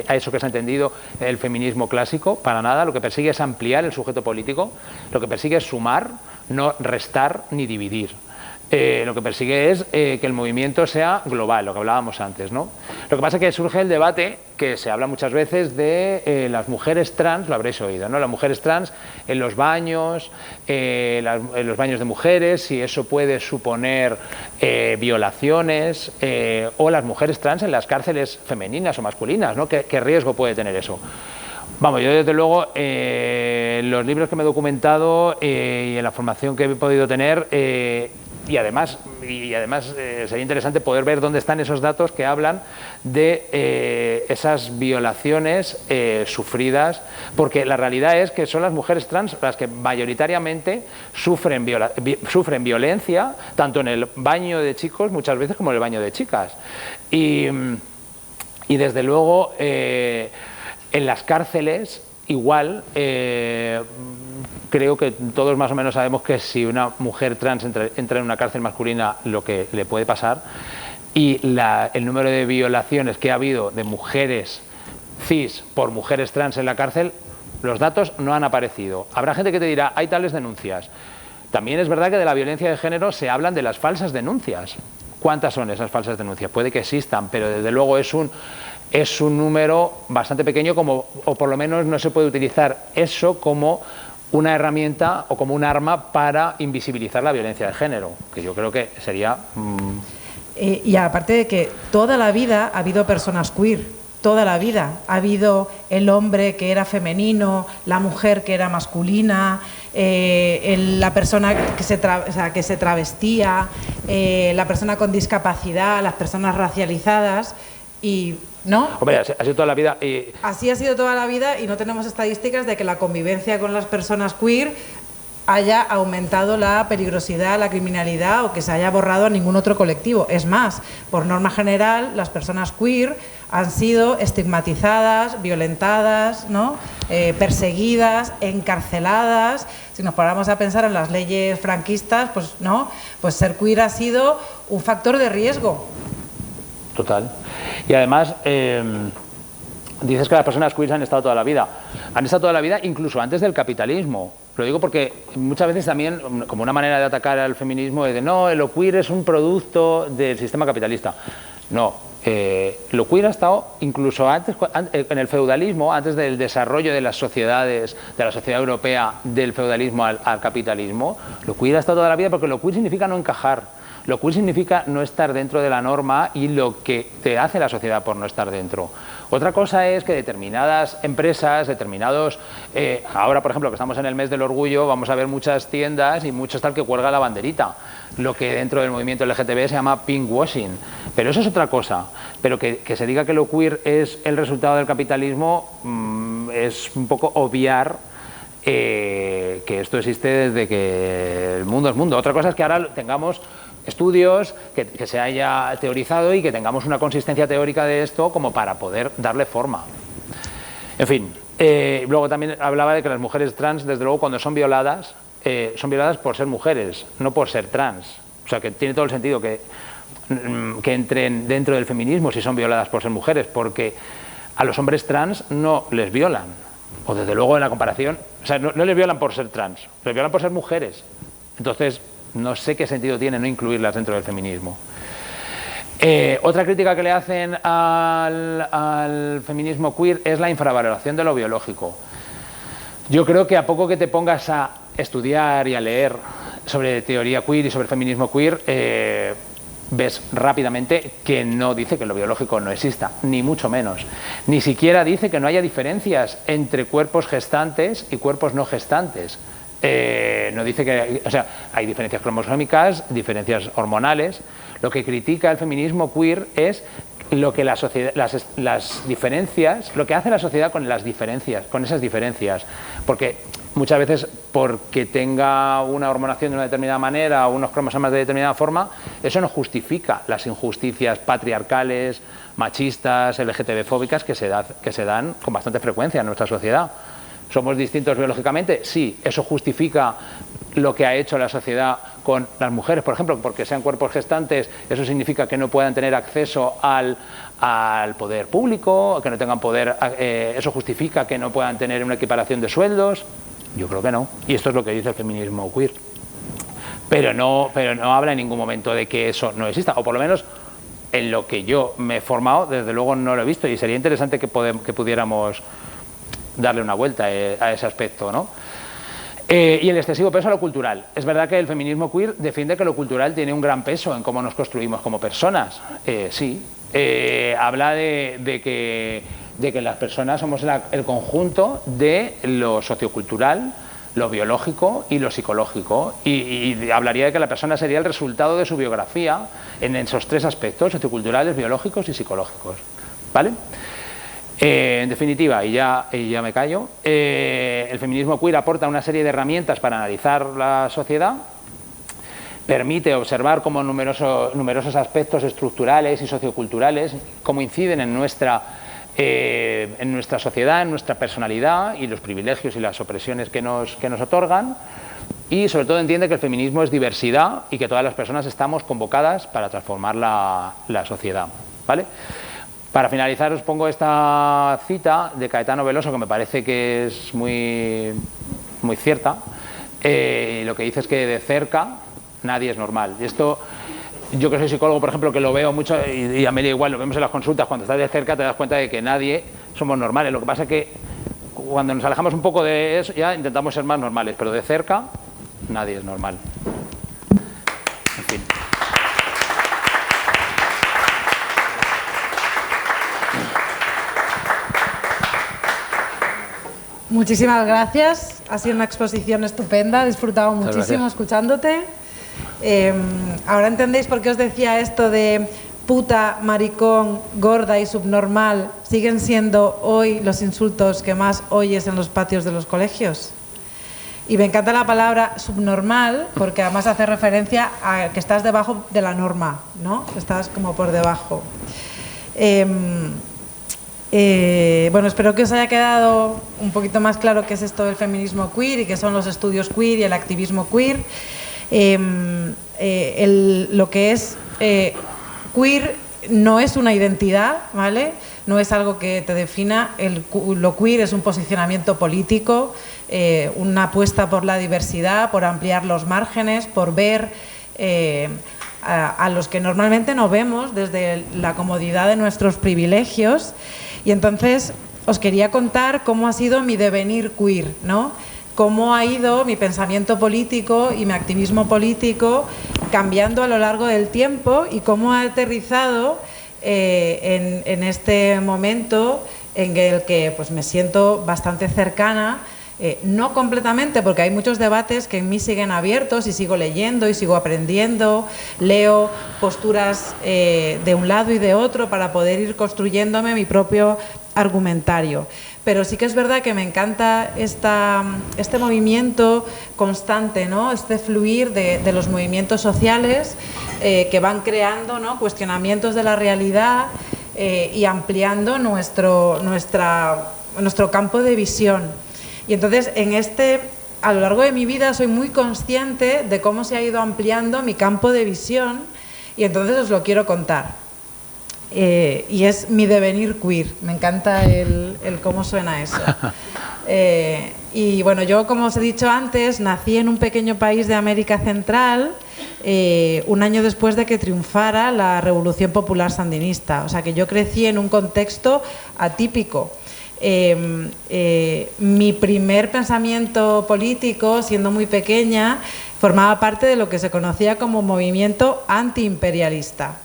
a eso que se ha entendido el feminismo clásico, para nada. Lo que persigue es ampliar el sujeto político, lo que persigue es sumar, no restar ni dividir. Lo que persigue es que el movimiento sea global, lo que hablábamos antes, ¿no? Lo que pasa es que surge el debate, que se habla muchas veces, de las mujeres trans, lo habréis oído, ¿no? Las mujeres trans en los baños, en los baños de mujeres, si eso puede suponer violaciones, o las mujeres trans en las cárceles femeninas o masculinas, ¿no? ¿Qué riesgo puede tener eso? Vamos, yo desde luego, en los libros que me he documentado y en la formación que he podido tener, además sería interesante poder ver dónde están esos datos que hablan de esas violaciones sufridas, porque la realidad es que son las mujeres trans las que mayoritariamente sufren violencia, tanto en el baño de chicos muchas veces como en el baño de chicas. Y desde luego en las cárceles igual, creo que todos más o menos sabemos que si una mujer trans entra en una cárcel masculina, lo que le puede pasar, y el número de violaciones que ha habido de mujeres cis por mujeres trans en la cárcel, los datos no han aparecido. Habrá gente que te dirá, hay tales denuncias. También es verdad que de la violencia de género se hablan de las falsas denuncias. ¿Cuántas son esas falsas denuncias? Puede que existan, pero desde luego es un número bastante pequeño, o por lo menos no se puede utilizar eso como una herramienta o como un arma para invisibilizar la violencia de género, que yo creo que sería... Y aparte de que toda la vida ha habido personas queer, toda la vida ha habido el hombre que era femenino, la mujer que era masculina, la persona que se travestía, la persona con discapacidad, las personas racializadas, y ¿no? Hombre, ha sido toda la vida. Así ha sido toda la vida, y no tenemos estadísticas de que la convivencia con las personas queer haya aumentado la peligrosidad, la criminalidad, o que se haya borrado a ningún otro colectivo. Es más, por norma general, las personas queer han sido estigmatizadas, violentadas, ¿no? Perseguidas, encarceladas. Si nos paramos a pensar en las leyes franquistas, pues no, pues ser queer ha sido un factor de riesgo. Total. Y además, dices que las personas queer han estado toda la vida. Han estado toda la vida incluso antes del capitalismo. Lo digo porque muchas veces también, como una manera de atacar al feminismo, es de no, lo queer es un producto del sistema capitalista. No, lo queer ha estado incluso antes, en el feudalismo, antes del desarrollo de las sociedades, de la sociedad europea, del feudalismo al capitalismo. Lo queer ha estado toda la vida, porque lo queer significa no encajar. Lo queer significa no estar dentro de la norma y lo que te hace la sociedad por no estar dentro. Otra cosa es que determinadas empresas, ahora por ejemplo que estamos en el mes del orgullo, vamos a ver muchas tiendas y muchos tal que cuelga la banderita, lo que dentro del movimiento LGTB se llama pinkwashing, pero eso es otra cosa. Pero que se diga que lo queer es el resultado del capitalismo es un poco obviar que esto existe desde que el mundo es mundo. Otra cosa es que ahora tengamos estudios, que se haya teorizado y que tengamos una consistencia teórica de esto como para poder darle forma. En fin, luego también hablaba de que las mujeres trans, desde luego, cuando son violadas por ser mujeres, no por ser trans. O sea, que tiene todo el sentido que entren dentro del feminismo si son violadas por ser mujeres, porque a los hombres trans no les violan. O desde luego en la comparación, o sea, no les violan por ser trans, les violan por ser mujeres. Entonces, no sé qué sentido tiene no incluirlas dentro del feminismo. Otra crítica que le hacen al feminismo queer es la infravaloración de lo biológico. Yo creo que a poco que te pongas a estudiar y a leer sobre teoría queer y sobre feminismo queer, ves rápidamente que no dice que lo biológico no exista, ni mucho menos. Ni siquiera dice que no haya diferencias entre cuerpos gestantes y cuerpos no gestantes. No dice que, o sea, hay diferencias cromosómicas, diferencias hormonales. Lo que critica el feminismo queer es lo que la sociedad, las diferencias, lo que hace la sociedad con las diferencias, con esas diferencias, porque muchas veces porque tenga una hormonación de una determinada manera o unos cromosomas de determinada forma, eso no justifica las injusticias patriarcales, machistas, LGTB-fóbicas que se dan con bastante frecuencia en nuestra sociedad. ¿Somos distintos biológicamente? Sí. ¿Eso justifica lo que ha hecho la sociedad con las mujeres, por ejemplo, porque sean cuerpos gestantes? ¿Eso significa que no puedan tener acceso al poder público, que no tengan poder? ¿Eso justifica que no puedan tener una equiparación de sueldos? Yo creo que no. Y esto es lo que dice el feminismo queer. Pero no habla en ningún momento de que eso no exista, o por lo menos en lo que yo me he formado, desde luego no lo he visto, y sería interesante que pudiéramos darle una vuelta a ese aspecto, ¿no? Y el excesivo peso a lo cultural. Es verdad que el feminismo queer defiende que lo cultural tiene un gran peso en cómo nos construimos como personas. Sí. Habla de que las personas somos el conjunto de lo sociocultural, lo biológico y lo psicológico, y hablaría de que la persona sería el resultado de su biografía en esos tres aspectos, socioculturales, biológicos y psicológicos, ¿vale? En definitiva, y ya me callo, el feminismo queer aporta una serie de herramientas para analizar la sociedad, permite observar cómo numerosos aspectos estructurales y socioculturales cómo inciden en nuestra sociedad, en nuestra personalidad y los privilegios y las opresiones que nos otorgan, y sobre todo entiende que el feminismo es diversidad y que todas las personas estamos convocadas para transformar la sociedad, ¿vale? Para finalizar os pongo esta cita de Caetano Veloso que me parece que es muy cierta. Lo que dice es que de cerca nadie es normal. Y esto, yo que soy psicólogo, por ejemplo, que lo veo mucho, y a Amelia igual, lo vemos en las consultas, cuando estás de cerca te das cuenta de que nadie somos normales. Lo que pasa es que cuando nos alejamos un poco de eso, ya intentamos ser más normales, pero de cerca nadie es normal. En fin. Muchísimas gracias, ha sido una exposición estupenda, he disfrutado muchísimo escuchándote. Ahora entendéis por qué os decía esto de puta, maricón, gorda y subnormal siguen siendo hoy los insultos que más oyes en los patios de los colegios. Y me encanta la palabra subnormal porque además hace referencia a que estás debajo de la norma, ¿no? Estás como por debajo. Bueno, espero que os haya quedado un poquito más claro qué es esto del feminismo queer y qué son los estudios queer y el activismo queer. Lo que es queer no es una identidad, ¿vale? No es algo que te defina. Lo queer es un posicionamiento político, una apuesta por la diversidad, por ampliar los márgenes, por ver a los que normalmente no vemos desde la comodidad de nuestros privilegios. Y entonces os quería contar cómo ha sido mi devenir queer, ¿no? Cómo ha ido mi pensamiento político y mi activismo político cambiando a lo largo del tiempo y cómo ha aterrizado en este momento en el que pues, me siento bastante cercana. No completamente, porque hay muchos debates que en mí siguen abiertos y sigo leyendo y sigo aprendiendo, leo posturas de un lado y de otro para poder ir construyéndome mi propio argumentario. Pero sí que es verdad que me encanta este movimiento constante, ¿no? Este fluir de los movimientos sociales que van creando, ¿no? Cuestionamientos de la realidad y ampliando nuestro campo de visión. Y entonces, a lo largo de mi vida soy muy consciente de cómo se ha ido ampliando mi campo de visión y entonces os lo quiero contar. Y es mi devenir queer, me encanta el cómo suena eso. Y bueno, yo, como os he dicho antes, nací en un pequeño país de América Central, un año después de que triunfara la Revolución Popular Sandinista. O sea, que yo crecí en un contexto atípico. Mi primer pensamiento político, siendo muy pequeña, formaba parte de lo que se conocía como movimiento antiimperialista.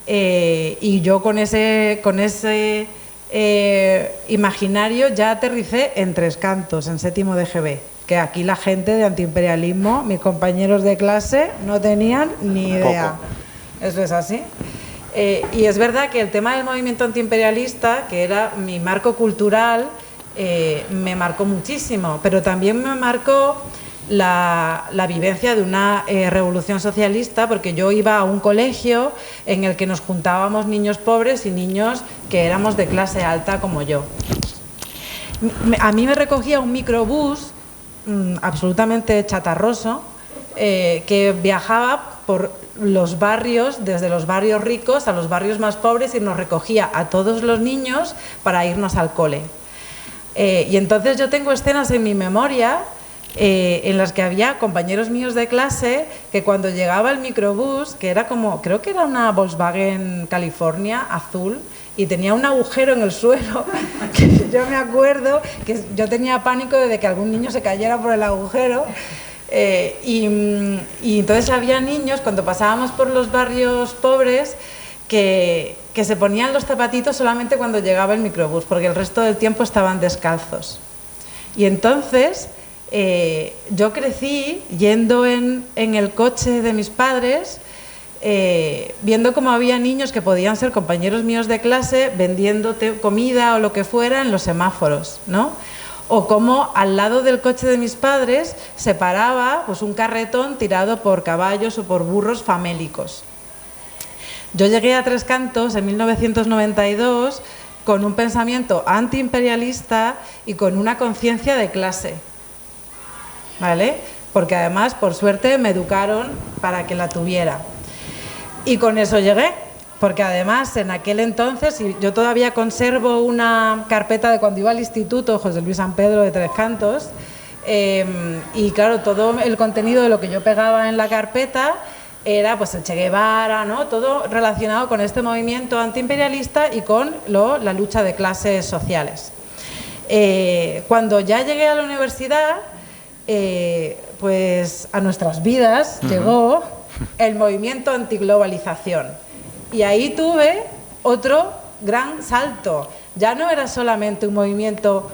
Y yo con ese imaginario ya aterricé en Tres Cantos, en séptimo de GB, que aquí la gente de antiimperialismo, mis compañeros de clase, no tenían ni idea. Eso es así. Y es verdad que el tema del movimiento antiimperialista, que era mi marco cultural, me marcó muchísimo, pero también me marcó la vivencia de una revolución socialista, porque yo iba a un colegio en el que nos juntábamos niños pobres y niños que éramos de clase alta como yo. A mí me recogía un microbús absolutamente chatarroso que viajaba por los barrios, desde los barrios ricos a los barrios más pobres, y nos recogía a todos los niños para irnos al cole. Y entonces yo tengo escenas en mi memoria en las que había compañeros míos de clase que cuando llegaba el microbús, que era como, creo que era una Volkswagen California azul, y tenía un agujero en el suelo, que yo me acuerdo que yo tenía pánico de que algún niño se cayera por el agujero. Y entonces había niños, cuando pasábamos por los barrios pobres, que se ponían los zapatitos solamente cuando llegaba el microbús, porque el resto del tiempo estaban descalzos. Y entonces yo crecí yendo en el coche de mis padres, viendo cómo había niños que podían ser compañeros míos de clase vendiendo comida o lo que fuera en los semáforos, ¿no? O cómo al lado del coche de mis padres se paraba pues, un carretón tirado por caballos o por burros famélicos. Yo llegué a Tres Cantos en 1992 con un pensamiento antiimperialista y con una conciencia de clase, ¿vale? Porque además, por suerte, me educaron para que la tuviera. Y con eso llegué, porque además en aquel entonces, y yo todavía conservo una carpeta de cuando iba al instituto José Luis San Pedro de Tres Cantos, y claro, todo el contenido de lo que yo pegaba en la carpeta era pues el Che Guevara, ¿no? Todo relacionado con este movimiento antiimperialista y con la lucha de clases sociales. Cuando ya llegué a la universidad, pues a nuestras vidas llegó el movimiento antiglobalización. Y ahí tuve otro gran salto. Ya no era solamente un movimiento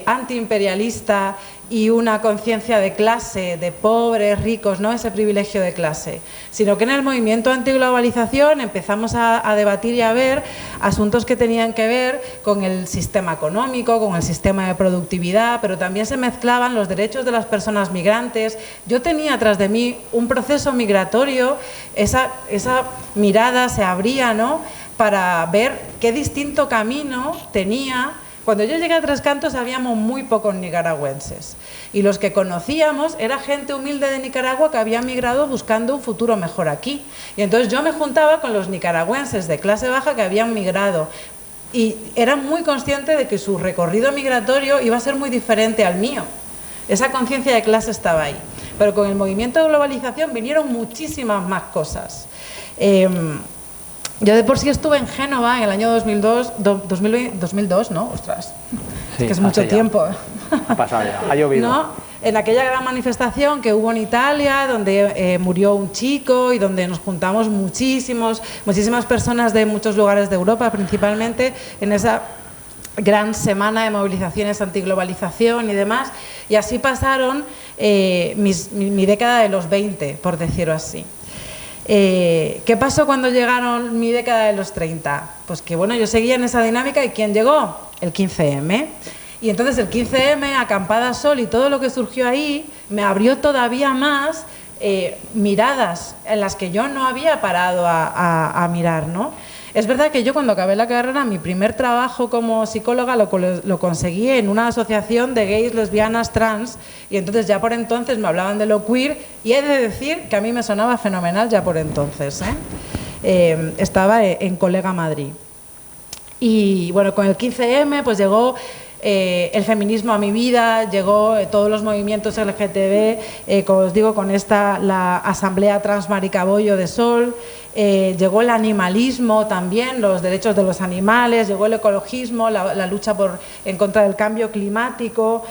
antiimperialista y una conciencia de clase, de pobres, ricos, no ese privilegio de clase, sino que en el movimiento antiglobalización empezamos a debatir y a ver asuntos que tenían que ver con el sistema económico, con el sistema de productividad, pero también se mezclaban los derechos de las personas migrantes. Yo tenía tras de mí un proceso migratorio, esa mirada se abría, ¿no?, para ver qué distinto camino tenía. Cuando yo llegué a Tres Cantos habíamos muy pocos nicaragüenses y los que conocíamos era gente humilde de Nicaragua que había migrado buscando un futuro mejor aquí. Y entonces yo me juntaba con los nicaragüenses de clase baja que habían migrado y era muy consciente de que su recorrido migratorio iba a ser muy diferente al mío. Esa conciencia de clase estaba ahí. Pero con el movimiento de globalización vinieron muchísimas más cosas. Yo de por sí estuve en Génova en el año 2002, ¿no? Ostras, sí, es que es mucho tiempo. Ha pasado ya, ha llovido. ¿No? En aquella gran manifestación que hubo en Italia, donde murió un chico y donde nos juntamos muchísimas personas de muchos lugares de Europa, principalmente en esa gran semana de movilizaciones antiglobalización y demás. Y así pasaron mi década de los 20, por decirlo así. ¿Qué pasó cuando llegaron mi década de los 30? Pues que bueno, yo seguía en esa dinámica y ¿quién llegó? El 15M. Y entonces el 15M, Acampada Sol y todo lo que surgió ahí me abrió todavía más miradas en las que yo no había parado a mirar, ¿no? Es verdad que yo cuando acabé la carrera, mi primer trabajo como psicóloga lo conseguí en una asociación de gays, lesbianas, trans, y entonces ya por entonces me hablaban de lo queer y he de decir que a mí me sonaba fenomenal ya por entonces, estaba en Colega Madrid. Y bueno, con el 15M pues llegó el feminismo a mi vida, llegó todos los movimientos LGTB, como os digo, con la Asamblea Trans Maricaboyo de Sol, llegó el animalismo también, los derechos de los animales, llegó el ecologismo, la lucha en contra del cambio climático,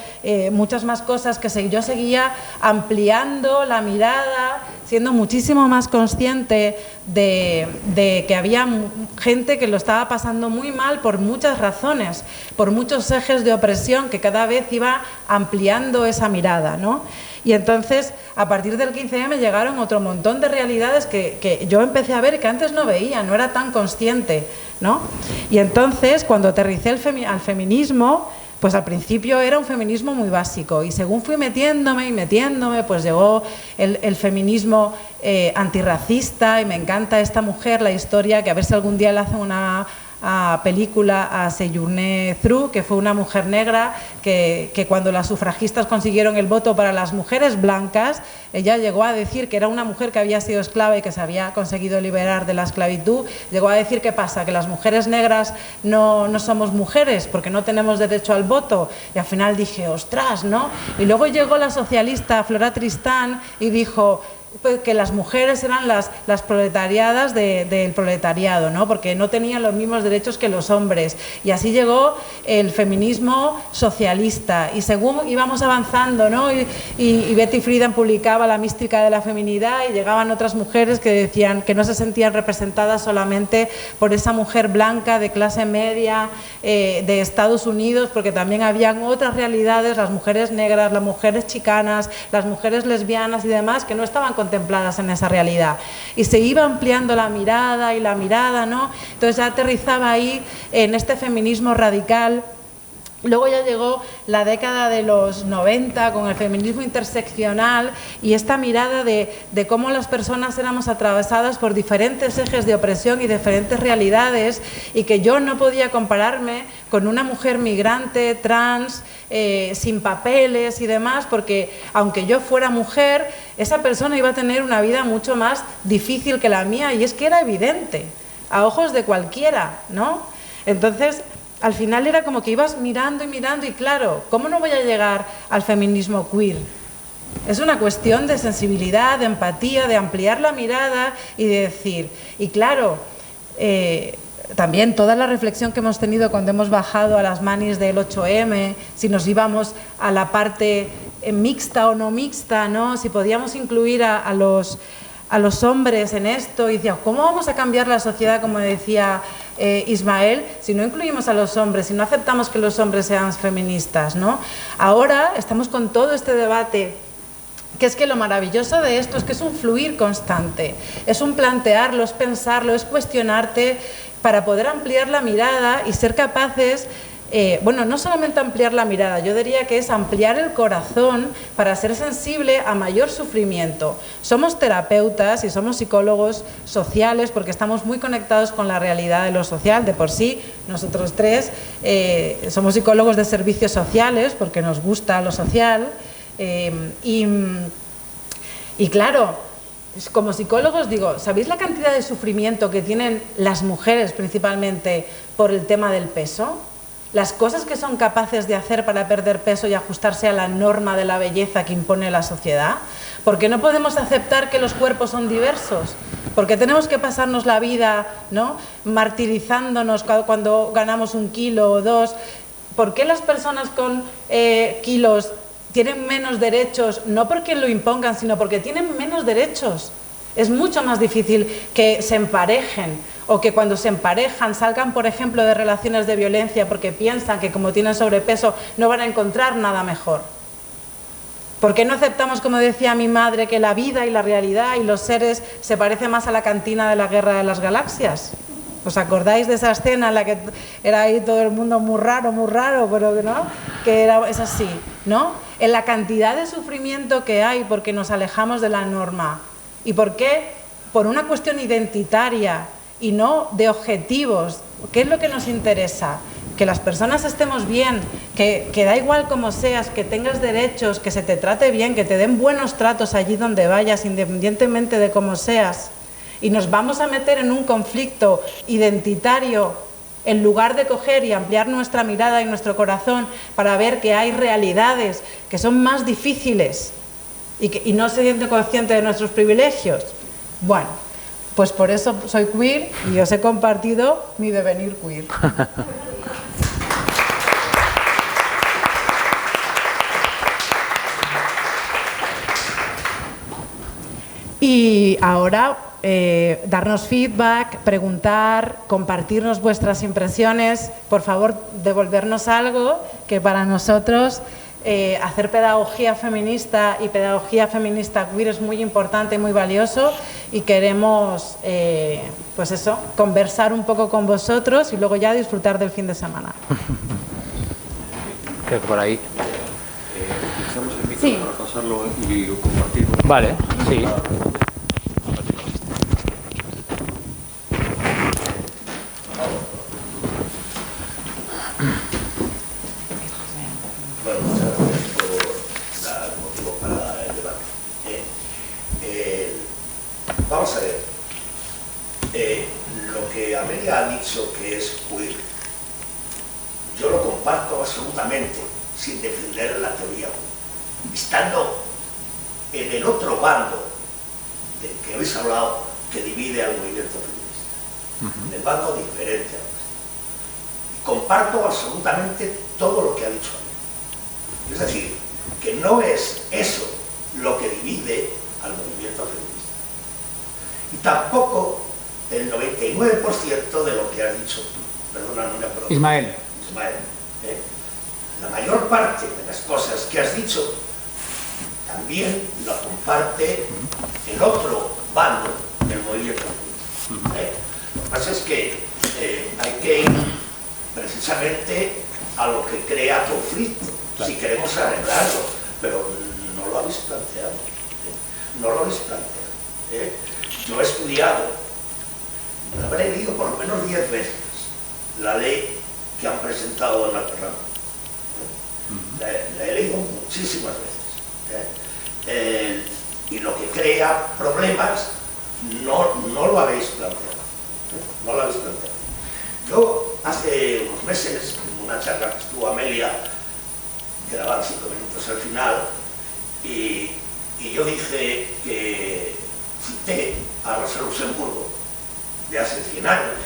muchas más cosas que yo seguía ampliando la mirada, siendo muchísimo más consciente de que había gente que lo estaba pasando muy mal por muchas razones, por muchos ejes de opresión que cada vez iba ampliando esa mirada, ¿no? Y entonces, a partir del 15M llegaron otro montón de realidades que yo empecé a ver que antes no veía, no era tan consciente, ¿no? Y entonces, cuando aterricé al feminismo, pues al principio era un feminismo muy básico y según fui metiéndome, pues llegó el feminismo antirracista y me encanta esta mujer, la historia, que a ver si algún día le hacen una película a Séjourné Truth, que fue una mujer negra que cuando las sufragistas consiguieron el voto para las mujeres blancas, ella llegó a decir que era una mujer que había sido esclava y que se había conseguido liberar de la esclavitud, llegó a decir ¿qué pasa? Que las mujeres negras no somos mujeres porque no tenemos derecho al voto, y al final dije, ostras, ¿no? Y luego llegó la socialista Flora Tristán y dijo, que las mujeres eran las proletariadas del proletariado, ¿no? Porque no tenían los mismos derechos que los hombres. Y así llegó el feminismo socialista. Y según íbamos avanzando, ¿no? Y Betty Friedan publicaba La mística de la feminidad, y llegaban otras mujeres que decían que no se sentían representadas solamente por esa mujer blanca de clase media de Estados Unidos, porque también habían otras realidades, las mujeres negras, las mujeres chicanas, las mujeres lesbianas y demás, que no estaban contempladas en esa realidad. Y se iba ampliando la mirada y la mirada, ¿no? Entonces ya aterrizaba ahí en este feminismo radical. Luego ya llegó la década de los 90 con el feminismo interseccional y esta mirada de cómo las personas éramos atravesadas por diferentes ejes de opresión y diferentes realidades, y que yo no podía compararme con una mujer migrante, trans, sin papeles y demás, porque aunque yo fuera mujer, esa persona iba a tener una vida mucho más difícil que la mía, y es que era evidente, a ojos de cualquiera, ¿no? Entonces, al final era como que ibas mirando y mirando, y claro, ¿cómo no voy a llegar al feminismo queer? Es una cuestión de sensibilidad, de empatía, de ampliar la mirada y de decir, y claro, también toda la reflexión que hemos tenido cuando hemos bajado a las manis del 8M, si nos íbamos a la parte mixta o no mixta, ¿no? Si podíamos incluir a los hombres en esto, y decía, ¿cómo vamos a cambiar la sociedad, como decía Ismael, si no incluimos a los hombres, si no aceptamos que los hombres sean feministas, ¿no? Ahora estamos con todo este debate, que es que lo maravilloso de esto es que es un fluir constante, es un plantearlo, es pensarlo, es cuestionarte para poder ampliar la mirada y ser capaces. Bueno, no solamente ampliar la mirada, yo diría que es ampliar el corazón para ser sensible a mayor sufrimiento. Somos terapeutas y somos psicólogos sociales porque estamos muy conectados con la realidad de lo social. De por sí, nosotros tres somos psicólogos de servicios sociales porque nos gusta lo social. Y claro, como psicólogos digo, ¿sabéis la cantidad de sufrimiento que tienen las mujeres principalmente por el tema del peso? Las cosas que son capaces de hacer para perder peso y ajustarse a la norma de la belleza que impone la sociedad. ¿Por qué no podemos aceptar que los cuerpos son diversos? ¿Por qué tenemos que pasarnos la vida, ¿no?, martirizándonos cuando ganamos 1 kilo o 2? ¿Por qué las personas con kilos tienen menos derechos? No porque lo impongan, sino porque tienen menos derechos. Es mucho más difícil que se emparejen, o que cuando se emparejan salgan, por ejemplo, de relaciones de violencia porque piensan que como tienen sobrepeso no van a encontrar nada mejor. ¿Por qué no aceptamos, como decía mi madre, que la vida y la realidad y los seres se parecen más a la cantina de la Guerra de las Galaxias? ¿Os acordáis de esa escena en la que era ahí todo el mundo muy raro, pero no? Que es así, ¿no? En la cantidad de sufrimiento que hay porque nos alejamos de la norma. ¿Y por qué? Por una cuestión identitaria y no de objetivos. ¿Qué es lo que nos interesa? Que las personas estemos bien, que da igual cómo seas, que tengas derechos, que se te trate bien, que te den buenos tratos allí donde vayas, independientemente de cómo seas. Y nos vamos a meter en un conflicto identitario en lugar de coger y ampliar nuestra mirada y nuestro corazón para ver que hay realidades que son más difíciles y no se siente consciente de nuestros privilegios. Bueno, pues por eso soy queer y os he compartido mi devenir queer. Y ahora darnos feedback, preguntar, compartirnos vuestras impresiones, por favor devolvernos algo que para nosotros hacer pedagogía feminista y pedagogía feminista queer es muy importante y muy valioso, y queremos pues eso, conversar un poco con vosotros y luego ya disfrutar del fin de semana. Creo que por ahí. Utilizamos el micro Sí. para pasarlo y compartirlo. Vale, sí. Bueno, muchas gracias por dar motivo para el debate. Vamos a ver. Lo que Amelia ha dicho que es queer, yo lo comparto absolutamente, sin defender la teoría. Estando en el otro bando del que habéis hablado que divide al movimiento feminista. Me bato diferente a esto. Y comparto absolutamente todo lo que ha dicho él. Es decir, que no es eso lo que divide al movimiento feminista. Y tampoco el 99% de lo que has dicho tú. Perdona, no me acuerdo. Ismael. La mayor parte de las cosas que has dicho también lo comparte el otro bando del movimiento feminista. Lo que pasa es que hay que ir precisamente a lo que crea conflicto, si queremos arreglarlo, pero no lo habéis planteado. No lo habéis planteado. Yo he estudiado, me habré leído por lo menos 10 veces la ley que han presentado en el programa. La he leído muchísimas veces. Y lo que crea problemas no lo habéis planteado. No lo habéis planteado. Yo hace unos meses, en una charla que estuvo Amelia, quedaban 5 minutos al final, y yo dije que cité a Rosa Luxemburgo de hace 100 años,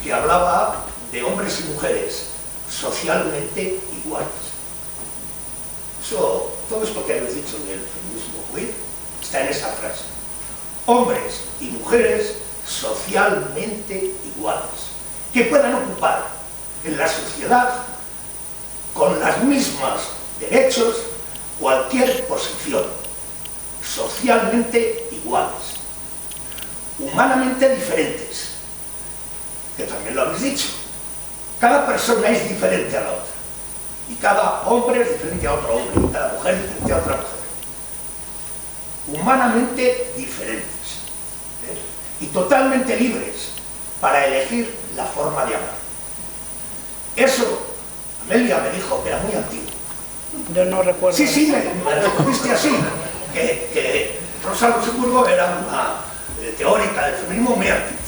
que hablaba de hombres y mujeres socialmente iguales. Todo esto que habéis dicho del feminismo queer está en esa frase. Hombres y mujeres socialmente iguales, que puedan ocupar en la sociedad con los mismos derechos cualquier posición, socialmente iguales, humanamente diferentes, que también lo habéis dicho. Cada persona es diferente a la otra, y cada hombre es diferente a otro hombre, y cada mujer es diferente a otra mujer. Humanamente diferentes, y totalmente libres para elegir la forma de amar. Eso, Amelia me dijo que era muy antiguo. Yo no recuerdo. Sí, me respondiste así, que Rosa Luxemburgo era una teórica del feminismo muy antigua.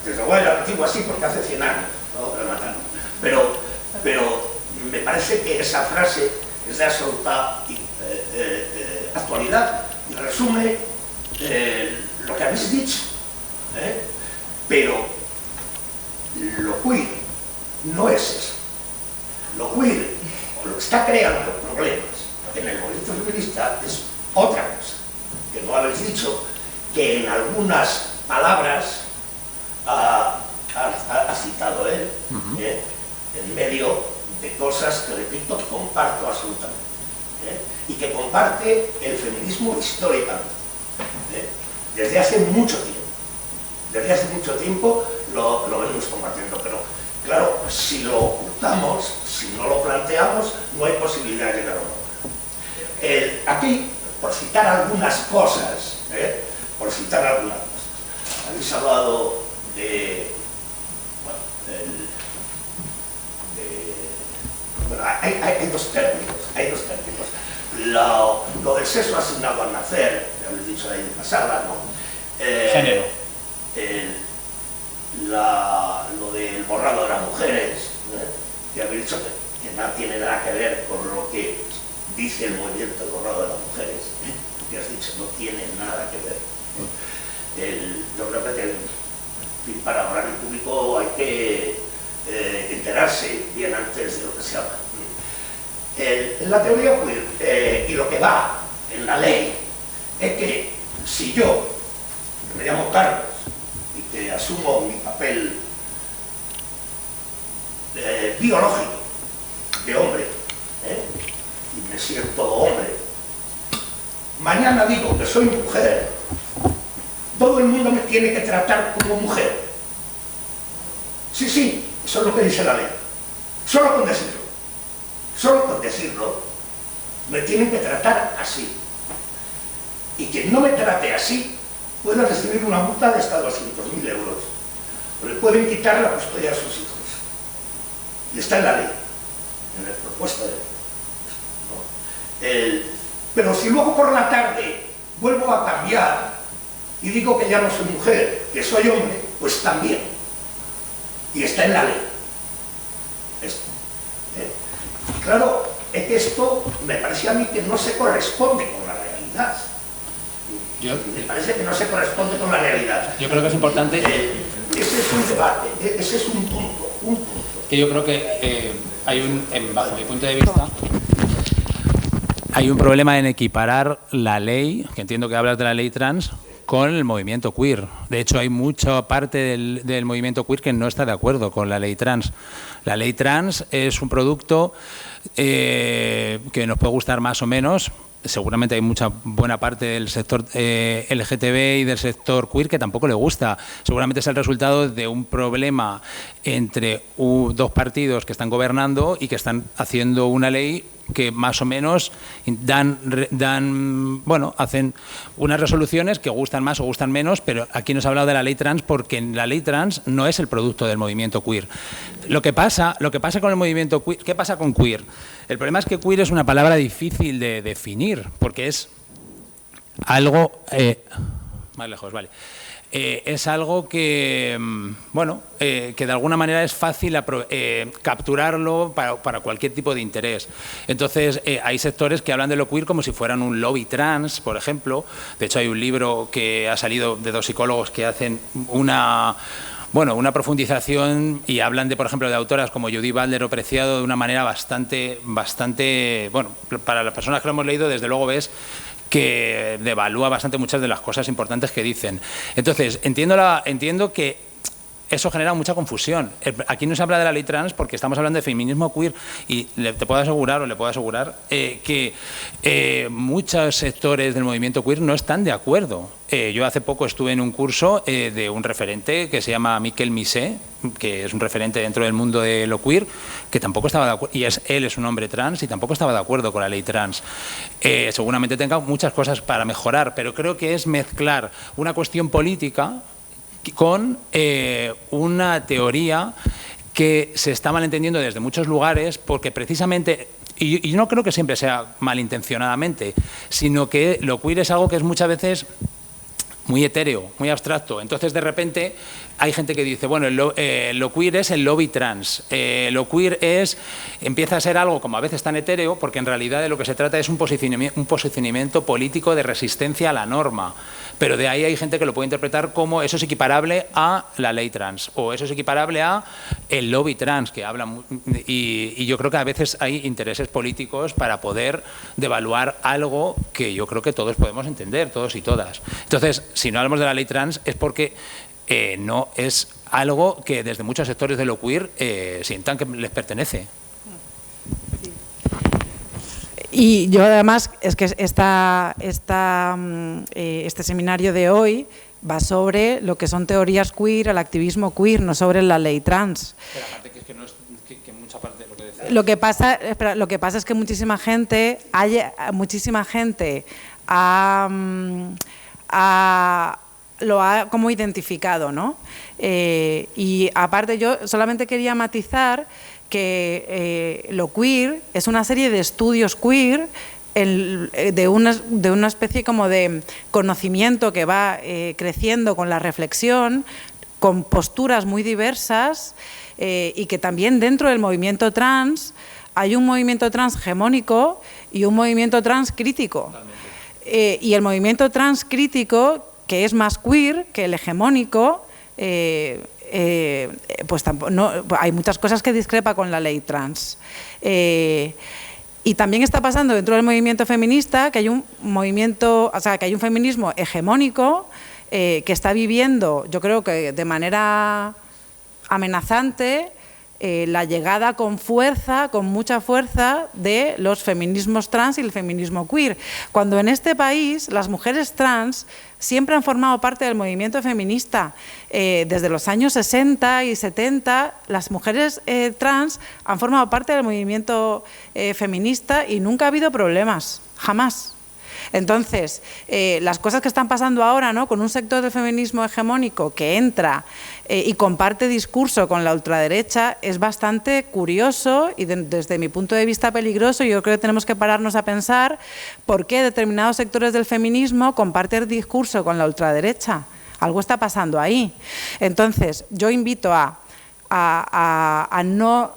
Desde luego era antiguo así porque hace 100 años, ¿no? La mataron. Pero me parece que esa frase es de absoluta actualidad y resume lo que habéis dicho. Pero lo queer no es eso. Lo queer, o lo que está creando problemas en el movimiento feminista, es otra cosa, que no habéis dicho, que en algunas palabras ha citado él, en medio de cosas que, repito, comparto absolutamente, y que comparte el feminismo históricamente, desde hace mucho tiempo. Desde hace mucho tiempo lo venimos compartiendo, pero claro, si lo ocultamos, si no lo planteamos, no hay posibilidad de llegar a un acuerdo. Aquí, por citar algunas cosas, habéis hablado hay dos términos, lo del sexo asignado al nacer, que habéis dicho ahí de pasada, ¿no? Género. Lo del borrado de las mujeres, que habéis dicho que no tiene nada que ver con lo que dice el movimiento del borrado de las mujeres, que has dicho no tiene nada que ver. Yo creo que para hablar en público hay que enterarse bien antes de lo que se habla. En la teoría queer, y lo que va en la ley, es que si yo, que me llamo Carlos, y que asumo mi papel biológico de hombre, y me siento hombre, mañana digo que soy mujer, todo el mundo me tiene que tratar como mujer. Sí, eso es lo que dice la ley. Solo con decirlo, me tienen que tratar así. Y quien no me trate así, puede recibir una multa de hasta 200.000 euros. O le pueden quitar la custodia a sus hijos. Y está en la ley, en la propuesta de ley, ¿no? Pero si luego por la tarde vuelvo a cambiar y digo que ya no soy mujer, que soy hombre, pues también. Y está en la ley. Esto. Claro, es que esto me parece a mí que no se corresponde con la realidad. Me parece que no se corresponde con la realidad. Yo creo que es importante. Ese es un debate, ese es un punto. Que yo creo que bajo mi punto de vista, hay un problema en equiparar la ley, que entiendo que hablas de la ley trans, con el movimiento queer. De hecho, hay mucha parte del movimiento queer que no está de acuerdo con la ley trans. La ley trans es un producto que nos puede gustar más o menos. Seguramente hay mucha buena parte del sector LGTB y del sector queer que tampoco le gusta. Seguramente es el resultado de un problema entre dos partidos que están gobernando y que están haciendo una ley que más o menos hacen unas resoluciones que gustan más o gustan menos, pero aquí nos ha hablado de la ley trans porque la ley trans no es el producto del movimiento queer. Lo que pasa con el movimiento queer, ¿qué pasa con queer? El problema es que queer es una palabra difícil de definir porque es algo más lejos, vale. Es algo que, que de alguna manera es fácil capturarlo para cualquier tipo de interés. Entonces, hay sectores que hablan de lo queer como si fueran un lobby trans, por ejemplo. De hecho, hay un libro que ha salido de dos psicólogos que hacen una profundización y hablan por ejemplo, de autoras como Judith Butler o Preciado de una manera bastante, para las personas que lo hemos leído, desde luego ves que devalúa bastante muchas de las cosas importantes que dicen. Entonces, entiendo que eso genera mucha confusión. Aquí no se habla de la ley trans porque estamos hablando de feminismo queer y le puedo asegurar que muchos sectores del movimiento queer no están de acuerdo. Yo hace poco estuve en un curso de un referente que se llama Miquel Misé, que es un referente dentro del mundo de lo queer, que tampoco estaba de acuerdo, y él es un hombre trans y tampoco estaba de acuerdo con la ley trans. Seguramente tenga muchas cosas para mejorar, pero creo que es mezclar una cuestión política con una teoría que se está malentendiendo desde muchos lugares porque precisamente, y no creo que siempre sea malintencionadamente, sino que lo queer es algo que es muchas veces muy etéreo, muy abstracto. Entonces, de repente, hay gente que dice, bueno, lo queer es el lobby trans. Lo queer empieza a ser algo como a veces tan etéreo, porque en realidad de lo que se trata es un posicionamiento político de resistencia a la norma. Pero de ahí hay gente que lo puede interpretar como eso es equiparable a la ley trans, o eso es equiparable a el lobby trans, que habla. Y yo creo que a veces hay intereses políticos para poder devaluar algo que yo creo que todos podemos entender, todos y todas. Entonces, si no hablamos de la ley trans es porque no es algo que desde muchos sectores de lo queer sientan que les pertenece. Y yo además, es que este seminario de hoy va sobre lo que son teorías queer, el activismo queer, no sobre la ley trans. Pero aparte que no es que mucha parte de lo que decía. Lo que pasa es que muchísima gente lo ha como identificado, ¿no? Y aparte yo solamente quería matizar que lo queer es una serie de estudios queer de una especie como de conocimiento que va creciendo con la reflexión, con posturas muy diversas y que también dentro del movimiento trans hay un movimiento trans hegemónico y un movimiento trans crítico. Y el movimiento trans crítico, que es más queer que el hegemónico, pues hay muchas cosas que discrepa con la ley trans. Y también está pasando dentro del movimiento feminista que hay un feminismo hegemónico que está viviendo, yo creo que de manera amenazante, la llegada con mucha fuerza de los feminismos trans y el feminismo queer. Cuando en este país las mujeres trans siempre han formado parte del movimiento feminista. Desde los años 60 y 70 las mujeres trans han formado parte del movimiento feminista y nunca ha habido problemas, jamás. Entonces, las cosas que están pasando ahora, ¿no?, con un sector del feminismo hegemónico que entra y comparte discurso con la ultraderecha, es bastante curioso y desde mi punto de vista peligroso. Yo creo que tenemos que pararnos a pensar por qué determinados sectores del feminismo comparten discurso con la ultraderecha. Algo está pasando ahí. Entonces, yo invito a a no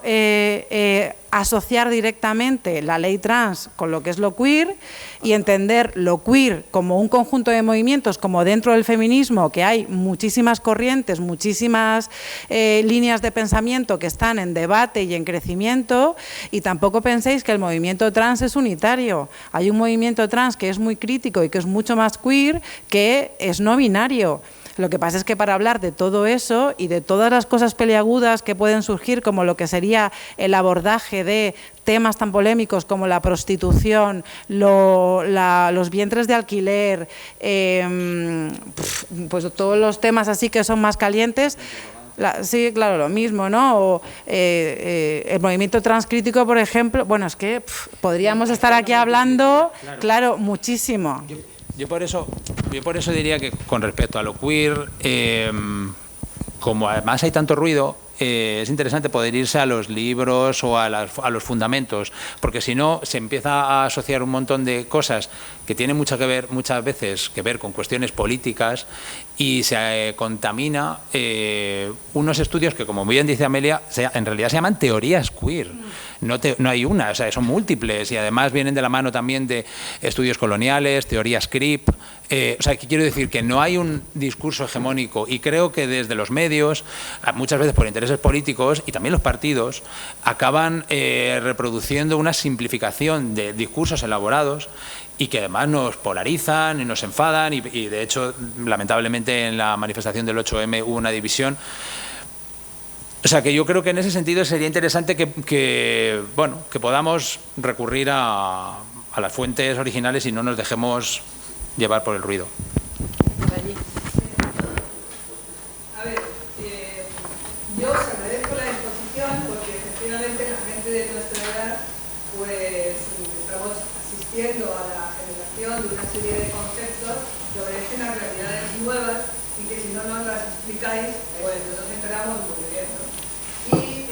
asociar directamente la ley trans con lo que es lo queer y entender lo queer como un conjunto de movimientos, como dentro del feminismo, que hay muchísimas corrientes, muchísimas líneas de pensamiento que están en debate y en crecimiento, y tampoco penséis que el movimiento trans es unitario. Hay un movimiento trans que es muy crítico y que es mucho más queer, que es no binario. Lo que pasa es que para hablar de todo eso y de todas las cosas peliagudas que pueden surgir, como lo que sería el abordaje de temas tan polémicos como la prostitución, los vientres de alquiler, pues todos los temas así que son más calientes. Sí, claro, lo mismo, ¿no? O, el movimiento transcrítico, por ejemplo, bueno, es que podríamos estar aquí hablando, claro, muchísimo. Yo por eso diría que con respecto a lo queer, como además hay tanto ruido, es interesante poder irse a los libros o a los fundamentos, porque si no se empieza a asociar un montón de cosas que tienen muchas veces que ver con cuestiones políticas y se contamina unos estudios que, como bien dice Amelia, en realidad se llaman teorías queer. No hay una, o sea, son múltiples y además vienen de la mano también de estudios coloniales, teorías CRIP. O sea, que quiero decir que no hay un discurso hegemónico, y creo que desde los medios, muchas veces por intereses políticos y también los partidos, acaban reproduciendo una simplificación de discursos elaborados y que además nos polarizan y nos enfadan y de hecho, lamentablemente, en la manifestación del 8M hubo una división. O sea, que yo creo que en ese sentido sería interesante que podamos recurrir a las fuentes originales y no nos dejemos llevar por el ruido. A ver, yo os agradezco la exposición porque efectivamente la gente de nuestra edad pues estamos asistiendo a la generación de una serie de conceptos que obedecen a realidades nuevas y que si no nos las explicáis pues no nos enteramos muy bien, ¿no? Y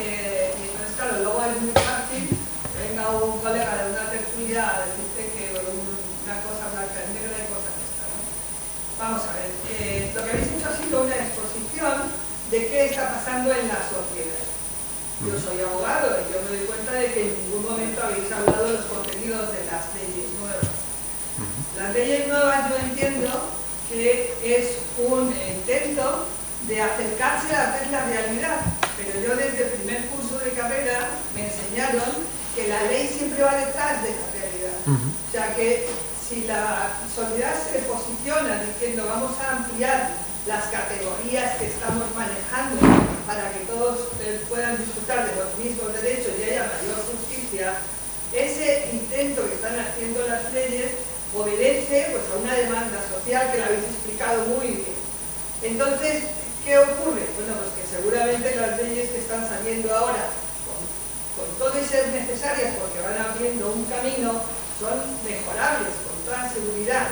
entonces claro, luego es muy fácil que venga un colega de una tertulia a decirte que una cosa blanca y negra y cosas de esta, ¿no? Vamos a ver, lo que habéis hecho ha sido una exposición de qué está pasando en la sociedad. Yo soy abogado y yo me doy cuenta de que en ningún momento habéis hablado de los contenidos de las leyes nuevas. Las leyes nuevas yo entiendo que es un intento de acercarse a hacer la realidad, pero yo desde el primer curso de carrera me enseñaron que la ley siempre va detrás de la realidad. O sea que si la sociedad se posiciona diciendo vamos a ampliar las categorías que estamos manejando para que todos puedan disfrutar de los mismos derechos y haya mayor justicia, ese intento que están haciendo las leyes obedece pues a una demanda social que la habéis explicado muy bien. Entonces, ¿qué ocurre? Bueno, pues que seguramente las leyes que están saliendo ahora, con todo y ser necesarias porque van abriendo un camino, son mejorables con toda seguridad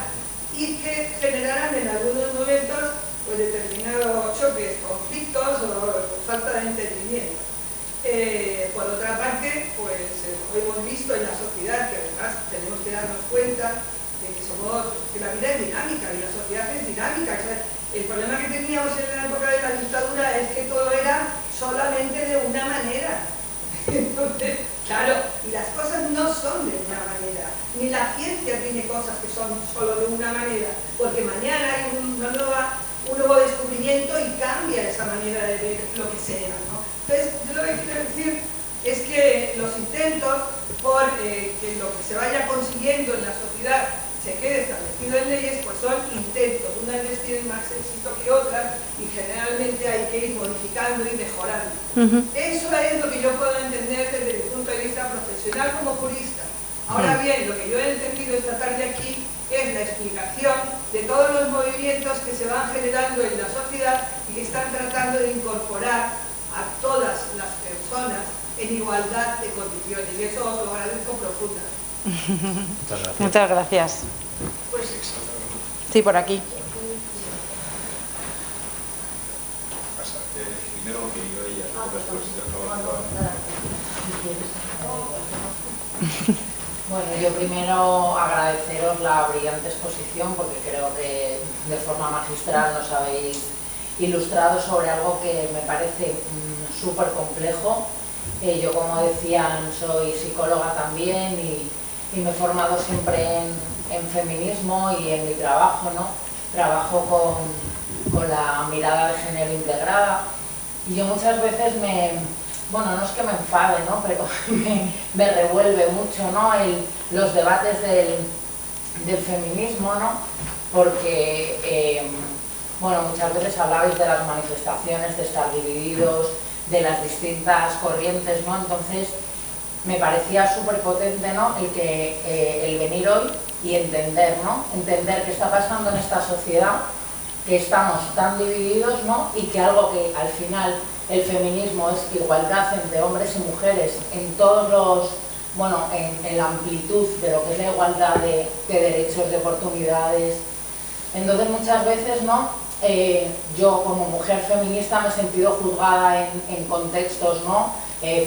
y que generarán en algunos momentos pues determinados choques, conflictos o falta de entendimiento. Por otra parte, pues hemos visto en la sociedad que además tenemos que darnos cuenta de que la vida es dinámica y la sociedad es dinámica. O sea, el problema que teníamos en la época de la dictadura es que todo era solamente de una manera. Entonces, claro, y las cosas no son de una manera, ni la ciencia tiene cosas que son solo de una manera, porque mañana hay un nuevo descubrimiento y cambia esa manera de ver lo que sea, ¿no? Entonces, yo lo que quiero decir es que los intentos por que lo que se vaya consiguiendo en la sociedad se quede establecido en leyes, pues son intentos. Unas veces tienen más éxito que otras y generalmente hay que ir modificando y mejorando. Eso es lo que yo puedo entender desde mi punto de vista profesional como jurista. Ahora bien, lo que yo he entendido esta tarde aquí es la explicación de todos los movimientos que se van generando en la sociedad y que están tratando de incorporar a todas las personas en igualdad de condiciones. Y eso os lo agradezco profundamente. Muchas gracias. Pues, sí, por aquí. Primero que digo ella, después te acabo. Bueno, yo primero agradeceros la brillante exposición porque creo que de forma magistral nos habéis ilustrado sobre algo que me parece súper complejo. Yo, como decían, soy psicóloga también y me he formado siempre en feminismo y en mi trabajo, ¿no? Trabajo con la mirada de género integrada y yo muchas veces bueno, no es que me enfade, ¿no? Pero me revuelve mucho, ¿no? Los debates del feminismo, ¿no? Porque, bueno, muchas veces hablabais de las manifestaciones, de estar divididos, de las distintas corrientes, ¿no? Entonces, me parecía súper potente, ¿no? El venir hoy y entender, ¿no? Entender qué está pasando en esta sociedad, que estamos tan divididos, ¿no? Y que algo que al final el feminismo es igualdad entre hombres y mujeres en todos los, bueno, en la amplitud de lo que es la igualdad de derechos, de oportunidades. Entonces muchas veces, ¿no? Yo como mujer feminista me he sentido juzgada en contextos, ¿no?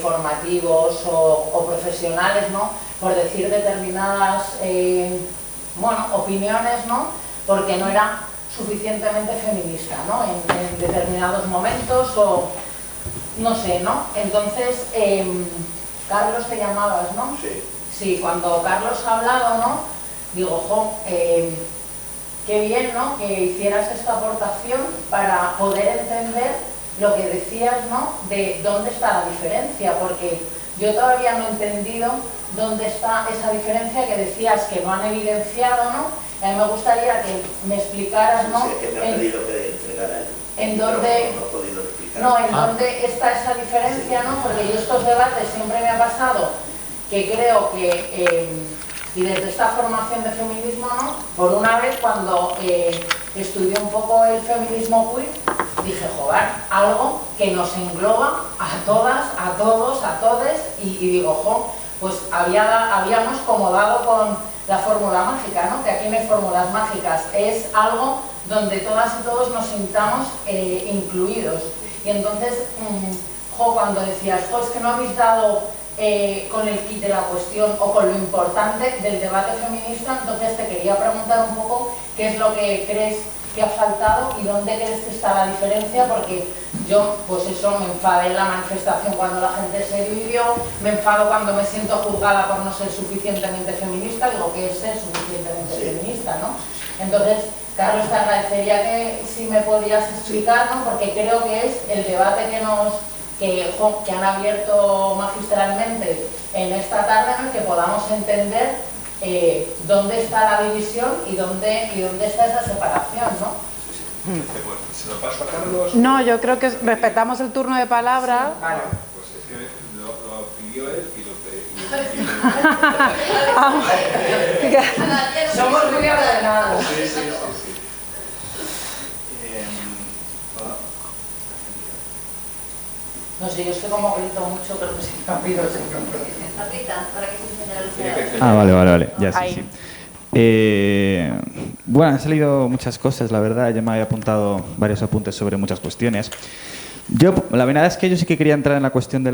Formativos o profesionales, ¿no? Por decir determinadas, bueno, opiniones, ¿no? Porque no era suficientemente feminista, ¿no? En determinados momentos o no sé, ¿no? Entonces, Carlos te llamabas, ¿no? Sí. Sí, cuando Carlos ha hablado, ¿no? Digo, jo, qué bien, ¿no? Que hicieras esta aportación para poder entender lo que decías, ¿no? De dónde está la diferencia, porque yo todavía no he entendido dónde está esa diferencia que decías que no han evidenciado, ¿no? A mí me gustaría que me explicaras, ¿no? Sí, que me ha pedido que entregara él. En dónde, no he podido explicar. no, en dónde está esa diferencia, ¿no? Porque yo estos debates siempre me ha pasado que creo que, y desde esta formación de feminismo, ¿no? Por una vez cuando estudié un poco el feminismo queer, dije, joder, algo que nos engloba a todas, a todos, a todes, y digo, jo, pues habíamos como dado con la fórmula mágica, ¿no? Que aquí no hay fórmulas mágicas, es algo donde todas y todos nos sintamos incluidos. Y entonces, jo, cuando decías, jo, es que no habéis dado con el kit de la cuestión o con lo importante del debate feminista, entonces te quería preguntar un poco qué es lo que crees que ha faltado y dónde crees que está la diferencia, porque yo, pues eso, me enfadé en la manifestación cuando la gente se dividió, me enfado cuando me siento juzgada por no ser suficientemente feminista, digo que es ser suficientemente feminista, ¿no? Entonces, Carlos, te agradecería que si me podías explicar, ¿no? Porque creo que es el debate que han abierto magistralmente en esta tarde, ¿no? Que podamos entender dónde está la división y dónde está esa separación, ¿no? ¿Se lo paso a Carlos? No, yo creo que respetamos el turno de palabra. Sí, vale. Pues es que lo pidió él y lo Somos muy ordenados. Sí. No sé, yo es que como grito mucho, creo que sí me pido siempre. Para que se enseñe Ah, vale, ya Ahí. sí. Bueno, han salido muchas cosas, la verdad. Yo me había apuntado varios apuntes sobre muchas cuestiones. La verdad es que yo sí que quería entrar en la cuestión de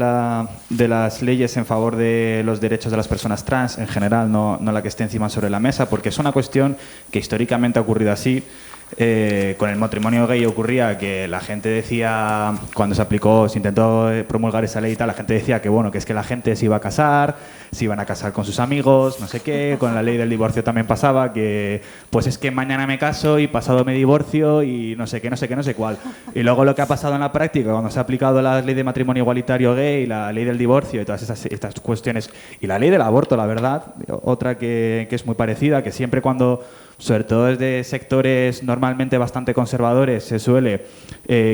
las leyes en favor de los derechos de las personas trans en general, no la que esté encima sobre la mesa, porque es una cuestión que históricamente ha ocurrido así. Con el matrimonio gay ocurría que la gente decía, cuando se intentó promulgar esa ley y tal, la gente decía que bueno, que es que la gente se iba a casar, se iban a casar con sus amigos, no sé qué. Con la ley del divorcio también pasaba que pues es que mañana me caso y pasado me divorcio y no sé qué, no sé cuál. Y luego lo que ha pasado en la práctica, cuando se ha aplicado la ley de matrimonio igualitario gay, la ley del divorcio y todas estas cuestiones, y la ley del aborto, la verdad, otra que es muy parecida, que siempre cuando, sobre todo desde sectores normalmente bastante conservadores, se suele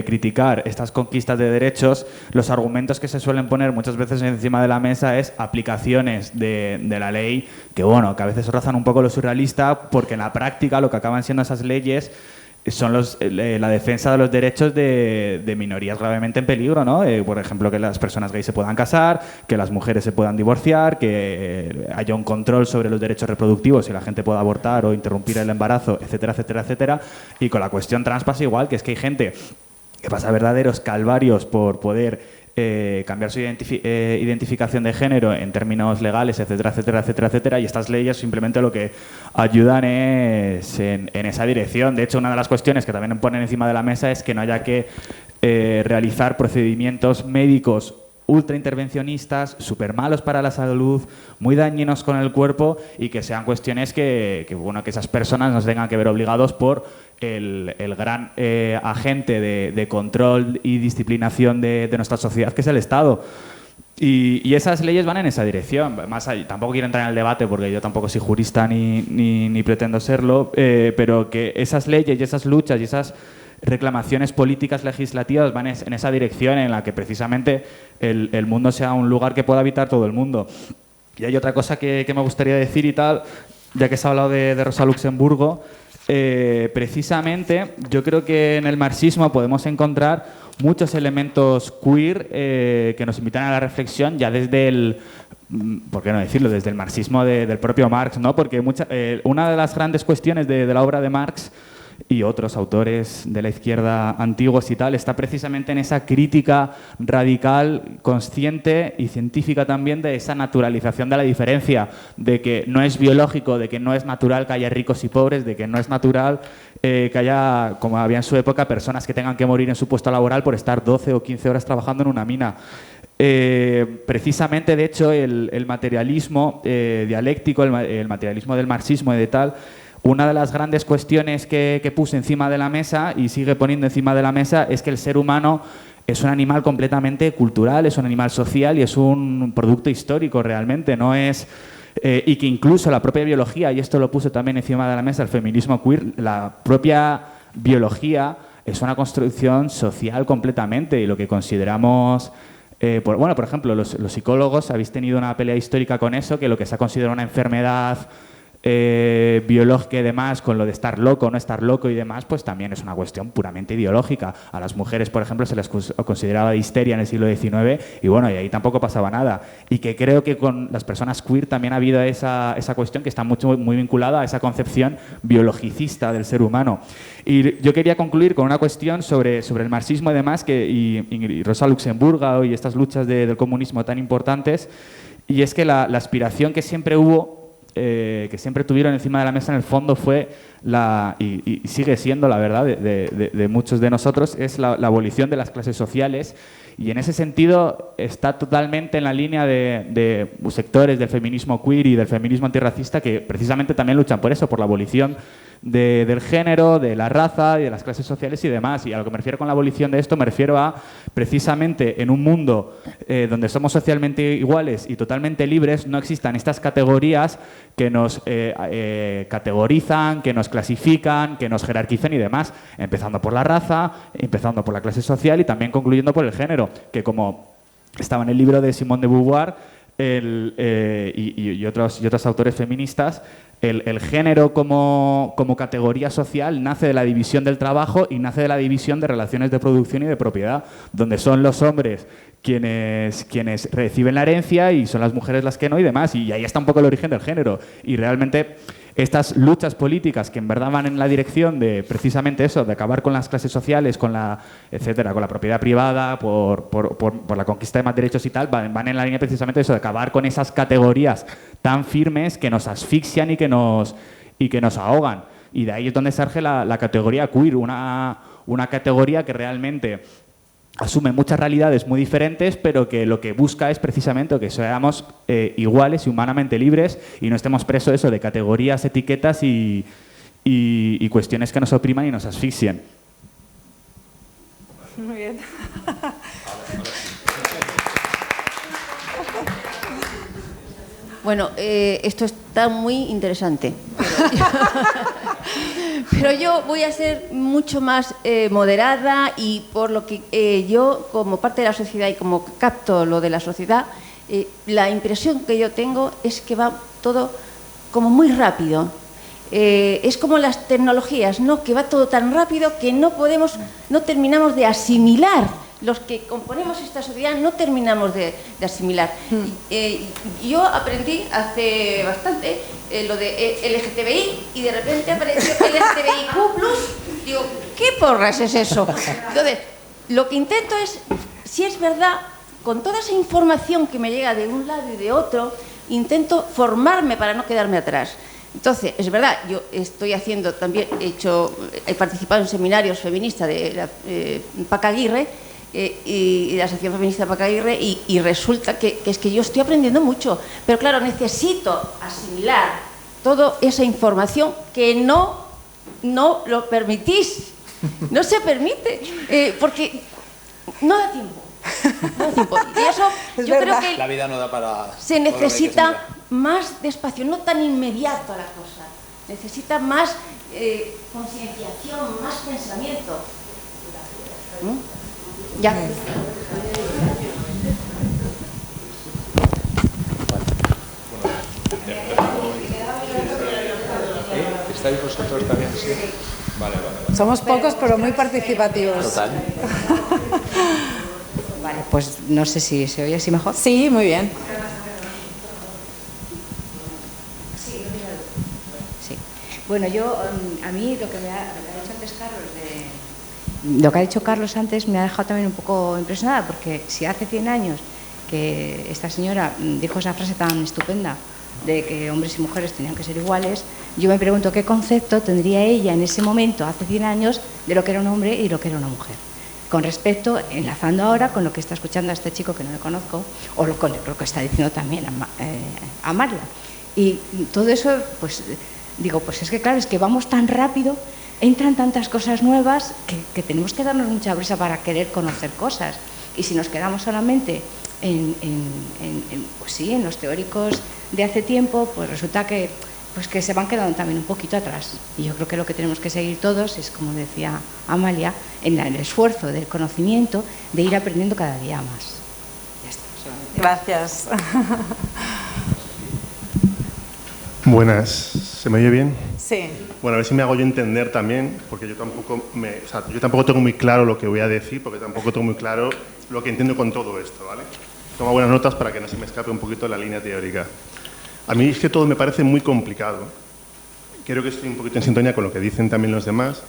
criticar estas conquistas de derechos, los argumentos que se suelen poner muchas veces encima de la mesa es aplicaciones de la ley que, bueno, que a veces rozan un poco lo surrealista, porque en la práctica lo que acaban siendo esas leyes son la defensa de los derechos de minorías gravemente en peligro, ¿no? Por ejemplo, que las personas gays se puedan casar, que las mujeres se puedan divorciar, que haya un control sobre los derechos reproductivos y la gente pueda abortar o interrumpir el embarazo, etcétera, etcétera, etcétera. Y con la cuestión trans pasa igual, que es que hay gente que pasa verdaderos calvarios por poder cambiar su identificación de género en términos legales, etcétera, etcétera, etcétera, etcétera, y estas leyes simplemente lo que ayudan es en esa dirección. De hecho, una de las cuestiones que también ponen encima de la mesa es que no haya que realizar procedimientos médicos ultra intervencionistas, súper malos para la salud, muy dañinos con el cuerpo, y que sean cuestiones que esas personas no se tengan que ver obligados por el gran agente de control y disciplinación de nuestra sociedad, que es el Estado. Y esas leyes van en esa dirección. Más allá, tampoco quiero entrar en el debate porque yo tampoco soy jurista ni pretendo serlo, pero que esas leyes y esas luchas y esas reclamaciones políticas legislativas van en esa dirección, en la que precisamente el mundo sea un lugar que pueda habitar todo el mundo. Y hay otra cosa que me gustaría decir y tal, ya que se ha hablado de Rosa Luxemburgo. Precisamente yo creo que en el marxismo podemos encontrar muchos elementos queer que nos invitan a la reflexión ya desde el, ¿por qué no decirlo?, desde el marxismo del propio Marx, ¿no? Porque una de las grandes cuestiones de la obra de Marx y otros autores de la izquierda antiguos y tal, está precisamente en esa crítica radical, consciente y científica también de esa naturalización de la diferencia, de que no es biológico, de que no es natural que haya ricos y pobres, de que no es natural que haya, como había en su época, personas que tengan que morir en su puesto laboral por estar 12 o 15 horas trabajando en una mina. Precisamente, de hecho, el materialismo dialéctico, el materialismo del marxismo y de tal, una de las grandes cuestiones que puse encima de la mesa y sigue poniendo encima de la mesa es que el ser humano es un animal completamente cultural, es un animal social y es un producto histórico realmente, no es... y que incluso la propia biología, y esto lo puse también encima de la mesa, el feminismo queer, la propia biología es una construcción social completamente, y lo que consideramos... por ejemplo, los psicólogos habéis tenido una pelea histórica con eso, que lo que se ha considerado una enfermedad biológica y demás, con lo de estar loco o no estar loco y demás, pues también es una cuestión puramente ideológica. A las mujeres, por ejemplo, se les consideraba de histeria en el siglo XIX y bueno, y ahí tampoco pasaba nada. Y que creo que con las personas queer también ha habido esa cuestión que está muy vinculada a esa concepción biologicista del ser humano. Y yo quería concluir con una cuestión sobre el marxismo y demás, y Rosa Luxemburgo y estas luchas del comunismo tan importantes, y es que la aspiración que siempre hubo, que siempre tuvieron encima de la mesa en el fondo fue y sigue siendo la verdad de muchos de nosotros, es la abolición de las clases sociales, y en ese sentido está totalmente en la línea de sectores del feminismo queer y del feminismo antirracista que precisamente también luchan por eso, por la abolición del género, de la raza y de las clases sociales y demás. Y a lo que me refiero con la abolición de esto, me refiero a precisamente en un mundo donde somos socialmente iguales y totalmente libres, no existan estas categorías que nos categorizan, que nos clasifican, que nos jerarquizan y demás, empezando por la raza, empezando por la clase social y también concluyendo por el género, que como estaba en el libro de Simone de Beauvoir y otros autores feministas, el género como categoría social nace de la división del trabajo y nace de la división de relaciones de producción y de propiedad, donde son los hombres quienes reciben la herencia y son las mujeres las que no y demás, y ahí está un poco el origen del género. Y realmente estas luchas políticas que en verdad van en la dirección de precisamente eso, de acabar con las clases sociales, con la propiedad privada, por la conquista de más derechos y tal, van en la línea precisamente de eso, de acabar con esas categorías tan firmes que nos asfixian y que nos ahogan. Y de ahí es donde surge la categoría queer, una categoría que realmente asume muchas realidades muy diferentes, pero que lo que busca es precisamente que seamos iguales y humanamente libres y no estemos presos eso de categorías, etiquetas y cuestiones que nos opriman y nos asfixien. Muy bien. Bueno, esto está muy interesante, pero yo voy a ser mucho más moderada y por lo que yo, como parte de la sociedad y como capto lo de la sociedad, la impresión que yo tengo es que va todo como muy rápido. Es como las tecnologías, ¿no? Que va todo tan rápido que no terminamos de asimilar. Los que componemos esta sociedad no terminamos de asimilar. Yo aprendí hace bastante lo de LGTBI y de repente apareció LGTBIQ+. Digo, ¿qué porras es eso? Entonces, lo que intento es, si es verdad con toda esa información que me llega de un lado y de otro, intento formarme para no quedarme atrás. Entonces, es verdad, yo estoy haciendo también, he participado en seminarios feministas de la Paca Aguirre y la Asociación Feminista Paca Aguirre y resulta que es que yo estoy aprendiendo mucho, pero claro, necesito asimilar toda esa información que no lo permitís, no se permite, porque no da tiempo. No da tiempo. Y eso yo creo que la vida no da para... se necesita más despacio, no tan inmediato la cosa. Necesita más concienciación, más pensamiento. Ya. ¿Estáis vosotros también? Sí. Vale. Somos pocos, pero muy participativos. Total. Vale, pues no sé si se oye así mejor. Sí, muy bien. Sí. Bueno, a mí lo que me ha dicho antes Carlos lo que ha dicho Carlos antes me ha dejado también un poco impresionada, porque si hace 100 años que esta señora dijo esa frase tan estupenda de que hombres y mujeres tenían que ser iguales, yo me pregunto qué concepto tendría ella en ese momento, hace 100 años, de lo que era un hombre y lo que era una mujer. Con respecto, enlazando ahora con lo que está escuchando a este chico que no le conozco, o con lo que está diciendo también a María. Y todo eso, pues digo, pues es que claro, es que vamos tan rápido, entran tantas cosas nuevas que tenemos que darnos mucha prisa para querer conocer cosas. Y si nos quedamos solamente pues sí, en los teóricos de hace tiempo, pues resulta que se van quedando también un poquito atrás. Y yo creo que lo que tenemos que seguir todos es, como decía Amalia, en el esfuerzo del conocimiento, de ir aprendiendo cada día más. Ya está, solamente. Gracias. Buenas, ¿se me oye bien? Sí. Bueno, a ver si me hago yo entender también, porque yo tampoco tengo muy claro lo que voy a decir, porque tampoco tengo muy claro lo que entiendo con todo esto, ¿vale? Toma buenas notas para que no se me escape un poquito la línea teórica. A mí es que todo me parece muy complicado. Creo que estoy un poquito en sintonía con lo que dicen también los demás.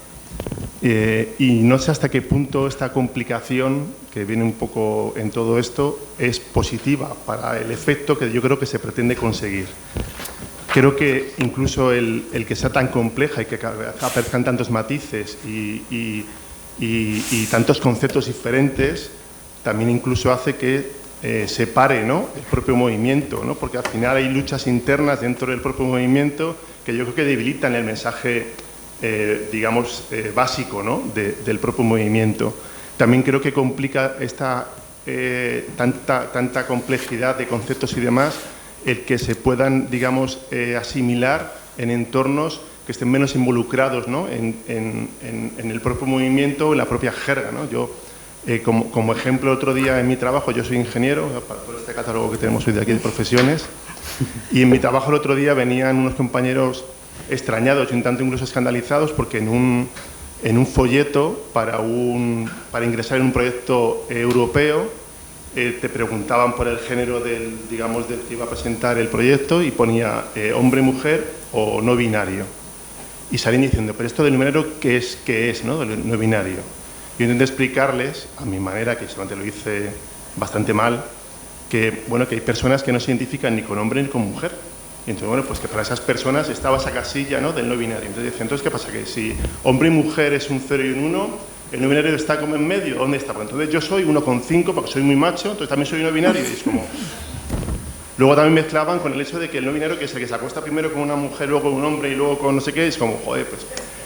Y no sé hasta qué punto esta complicación que viene un poco en todo esto es positiva para el efecto que yo creo que se pretende conseguir. Creo que incluso el que sea tan compleja y que aparezcan tantos matices y tantos conceptos diferentes también incluso hace que separe, ¿no?, el propio movimiento, ¿no?, porque al final hay luchas internas dentro del propio movimiento que yo creo que debilitan el mensaje, digamos, básico, ¿no?, del propio movimiento. También creo que complica esta tanta complejidad de conceptos y demás el que se puedan, digamos, asimilar en entornos que estén menos involucrados, ¿no?, en el propio movimiento, en la propia jerga, ¿no? Yo, como ejemplo, otro día en mi trabajo, yo soy ingeniero, para todo este catálogo que tenemos hoy de aquí de profesiones, y en mi trabajo el otro día venían unos compañeros extrañados y un tanto incluso escandalizados porque en un folleto para ingresar en un proyecto europeo te preguntaban por el género del que iba a presentar el proyecto y ponía hombre, mujer o no binario. Y salían diciendo, pero esto del no binario, ¿qué es, ¿no?, del no binario? Yo intenté explicarles, a mi manera, que solamente lo hice bastante mal, que hay personas que no se identifican ni con hombre ni con mujer. Y entonces, bueno, pues que para esas personas estaba esa casilla, ¿no?, del no binario. Entonces decía, entonces, ¿qué pasa? Que si hombre y mujer es un 0 y un 1, el no binario está como en medio, ¿dónde está? Pues entonces yo soy 1,5 porque soy muy macho, entonces también soy no binario. Y es como... Luego también mezclaban con el hecho de que el no binario, que es el que se acuesta primero con una mujer, luego con un hombre y luego con no sé qué, es como, joder, pues...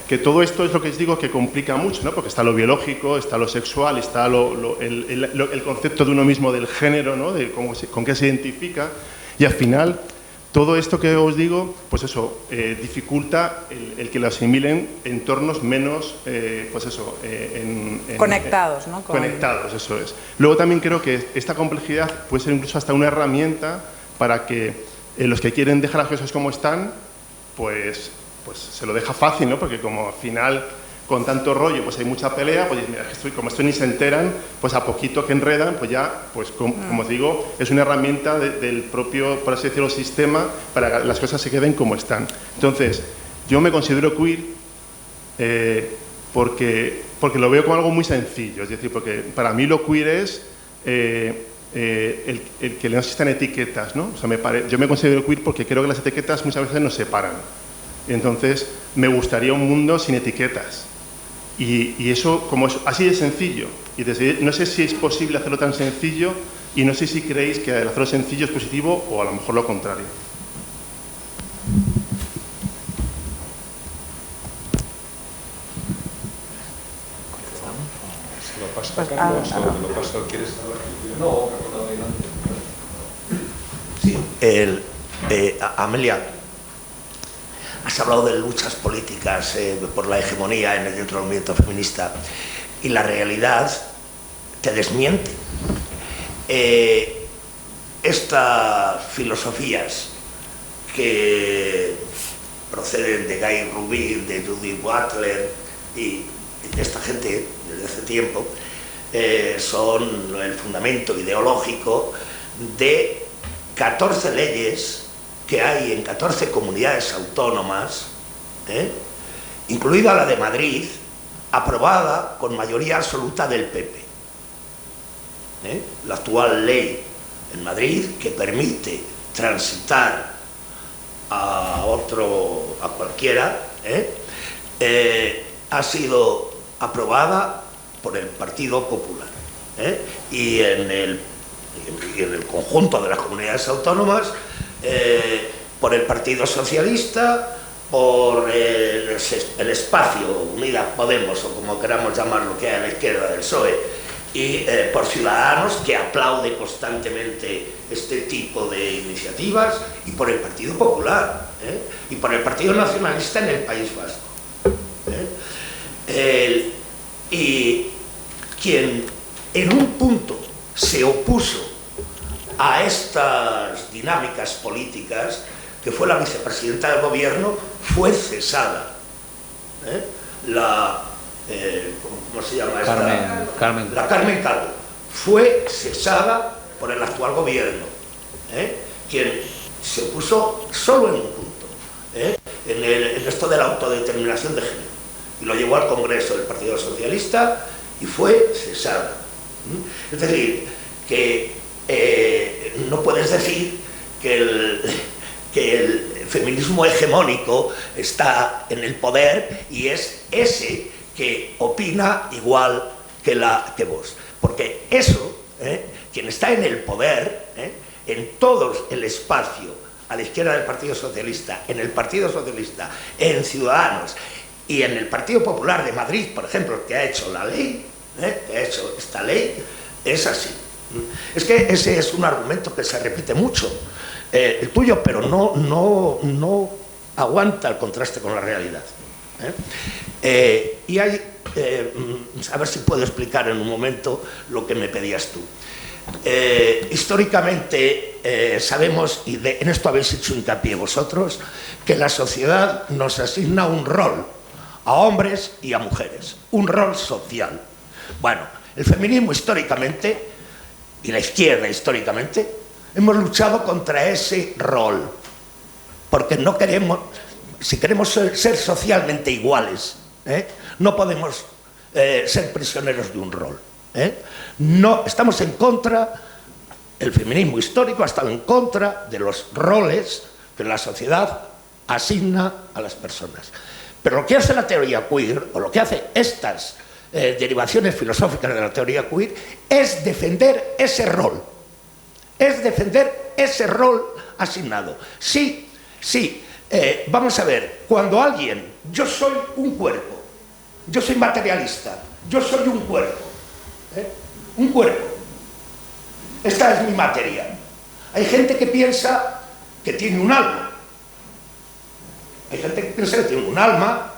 Que todo esto es lo que os digo que complica mucho, ¿no? Porque está lo biológico, está lo sexual, está el concepto de uno mismo del género, ¿no?, de con qué se identifica, y al final todo esto que os digo, pues eso, dificulta el que lo asimilen entornos menos, pues eso... conectados, ¿no? Conectados, eso es. Luego también creo que esta complejidad puede ser incluso hasta una herramienta para que los que quieren dejar las cosas como están, pues se lo deja fácil, ¿no? Porque como al final, con tanto rollo, pues hay mucha pelea, pues mira, como esto ni se enteran, pues a poquito que enredan, pues ya, pues como os digo, es una herramienta del propio, por así decirlo, sistema para que las cosas se queden como están. Entonces, yo me considero queer porque lo veo como algo muy sencillo, es decir, porque para mí lo queer es el que no existan etiquetas, ¿no? O sea, yo me considero queer porque creo que las etiquetas muchas veces nos separan. Entonces, me gustaría un mundo sin etiquetas. Y eso, como es así de sencillo. Y no sé si es posible hacerlo tan sencillo y no sé si creéis que el hacerlo sencillo es positivo o a lo mejor lo contrario. ¿Se lo paso a Carlos o lo paso? ¿Quieres hablar? No, adelante. Sí, Amelia, has hablado de luchas políticas por la hegemonía dentro del movimiento feminista y la realidad te desmiente. Estas filosofías que proceden de Guy Rubin, de Judith Butler y de esta gente desde hace tiempo, son el fundamento ideológico de 14 leyes que hay en 14 comunidades autónomas, incluida la de Madrid, aprobada con mayoría absoluta del PP. La actual ley en Madrid que permite transitar a cualquiera, ha sido aprobada por el Partido Popular. Y en el conjunto de las comunidades autónomas, por el Partido Socialista, por el espacio Unidas Podemos, o como queramos llamarlo, que hay a la izquierda del PSOE, y por Ciudadanos, que aplaude constantemente este tipo de iniciativas, y por el Partido Popular, y por el Partido Nacionalista en el País Vasco. Y quien en un punto se opuso a estas dinámicas políticas, que fue la vicepresidenta del gobierno, fue cesada. ¿Cómo se llama esta? La Carmen Calvo. Fue cesada por el actual gobierno, quien se opuso solo en un punto, en esto de la autodeterminación de género, y lo llevó al Congreso del Partido Socialista y fue cesada. Es decir, que no puedes decir que el feminismo hegemónico está en el poder y es ese que opina igual que vos. Porque eso, quien está en el poder, en todo el espacio a la izquierda del Partido Socialista, en el Partido Socialista, en Ciudadanos y en el Partido Popular de Madrid, por ejemplo, que ha hecho la ley, que ha hecho esta ley, es así. Es que ese es un argumento que se repite mucho, el tuyo, pero no aguanta el contraste con la realidad. Y hay, a ver si puedo explicar en un momento lo que me pedías tú. Históricamente sabemos, y en esto habéis hecho hincapié vosotros, que la sociedad nos asigna un rol a hombres y a mujeres, un rol social. Bueno, el feminismo históricamente y la izquierda históricamente hemos luchado contra ese rol, porque no queremos, si queremos ser socialmente iguales, no podemos ser prisioneros de un rol. No, estamos en contra, el feminismo histórico ha estado en contra de los roles que la sociedad asigna a las personas. Pero lo que hace la teoría queer, o lo que hace estas derivaciones filosóficas de la teoría queer, es defender ese rol. Es defender ese rol asignado. Sí, vamos a ver, cuando alguien, yo soy un cuerpo, yo soy materialista, yo soy un cuerpo, un cuerpo, esta es mi materia. Hay gente que piensa que tiene un alma, hay gente que piensa que tiene un alma,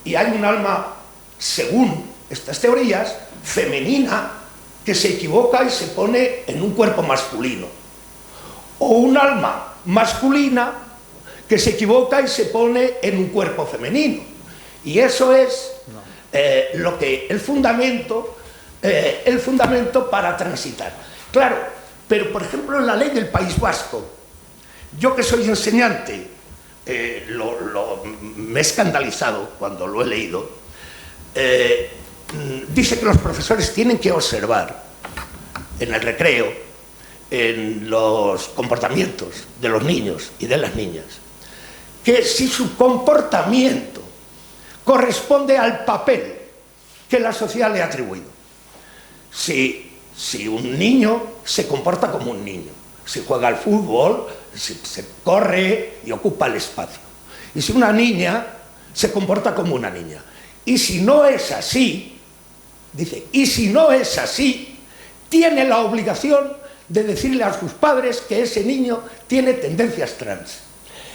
y hay un alma, según estas teorías, femenina, que se equivoca y se pone en un cuerpo masculino, o un alma masculina que se equivoca y se pone en un cuerpo femenino. Y eso es lo que el fundamento para transitar. Claro, pero por ejemplo en la ley del País Vasco, yo que soy enseñante, me he escandalizado cuando lo he leído. Dice que los profesores tienen que observar en el recreo en los comportamientos de los niños y de las niñas, que si su comportamiento corresponde al papel que la sociedad le ha atribuido. Si un niño se comporta como un niño, si juega al fútbol, se corre y ocupa el espacio. Y si una niña se comporta como una niña. Y si no es así, dice, y si no es así, tiene la obligación de decirle a sus padres que ese niño tiene tendencias trans.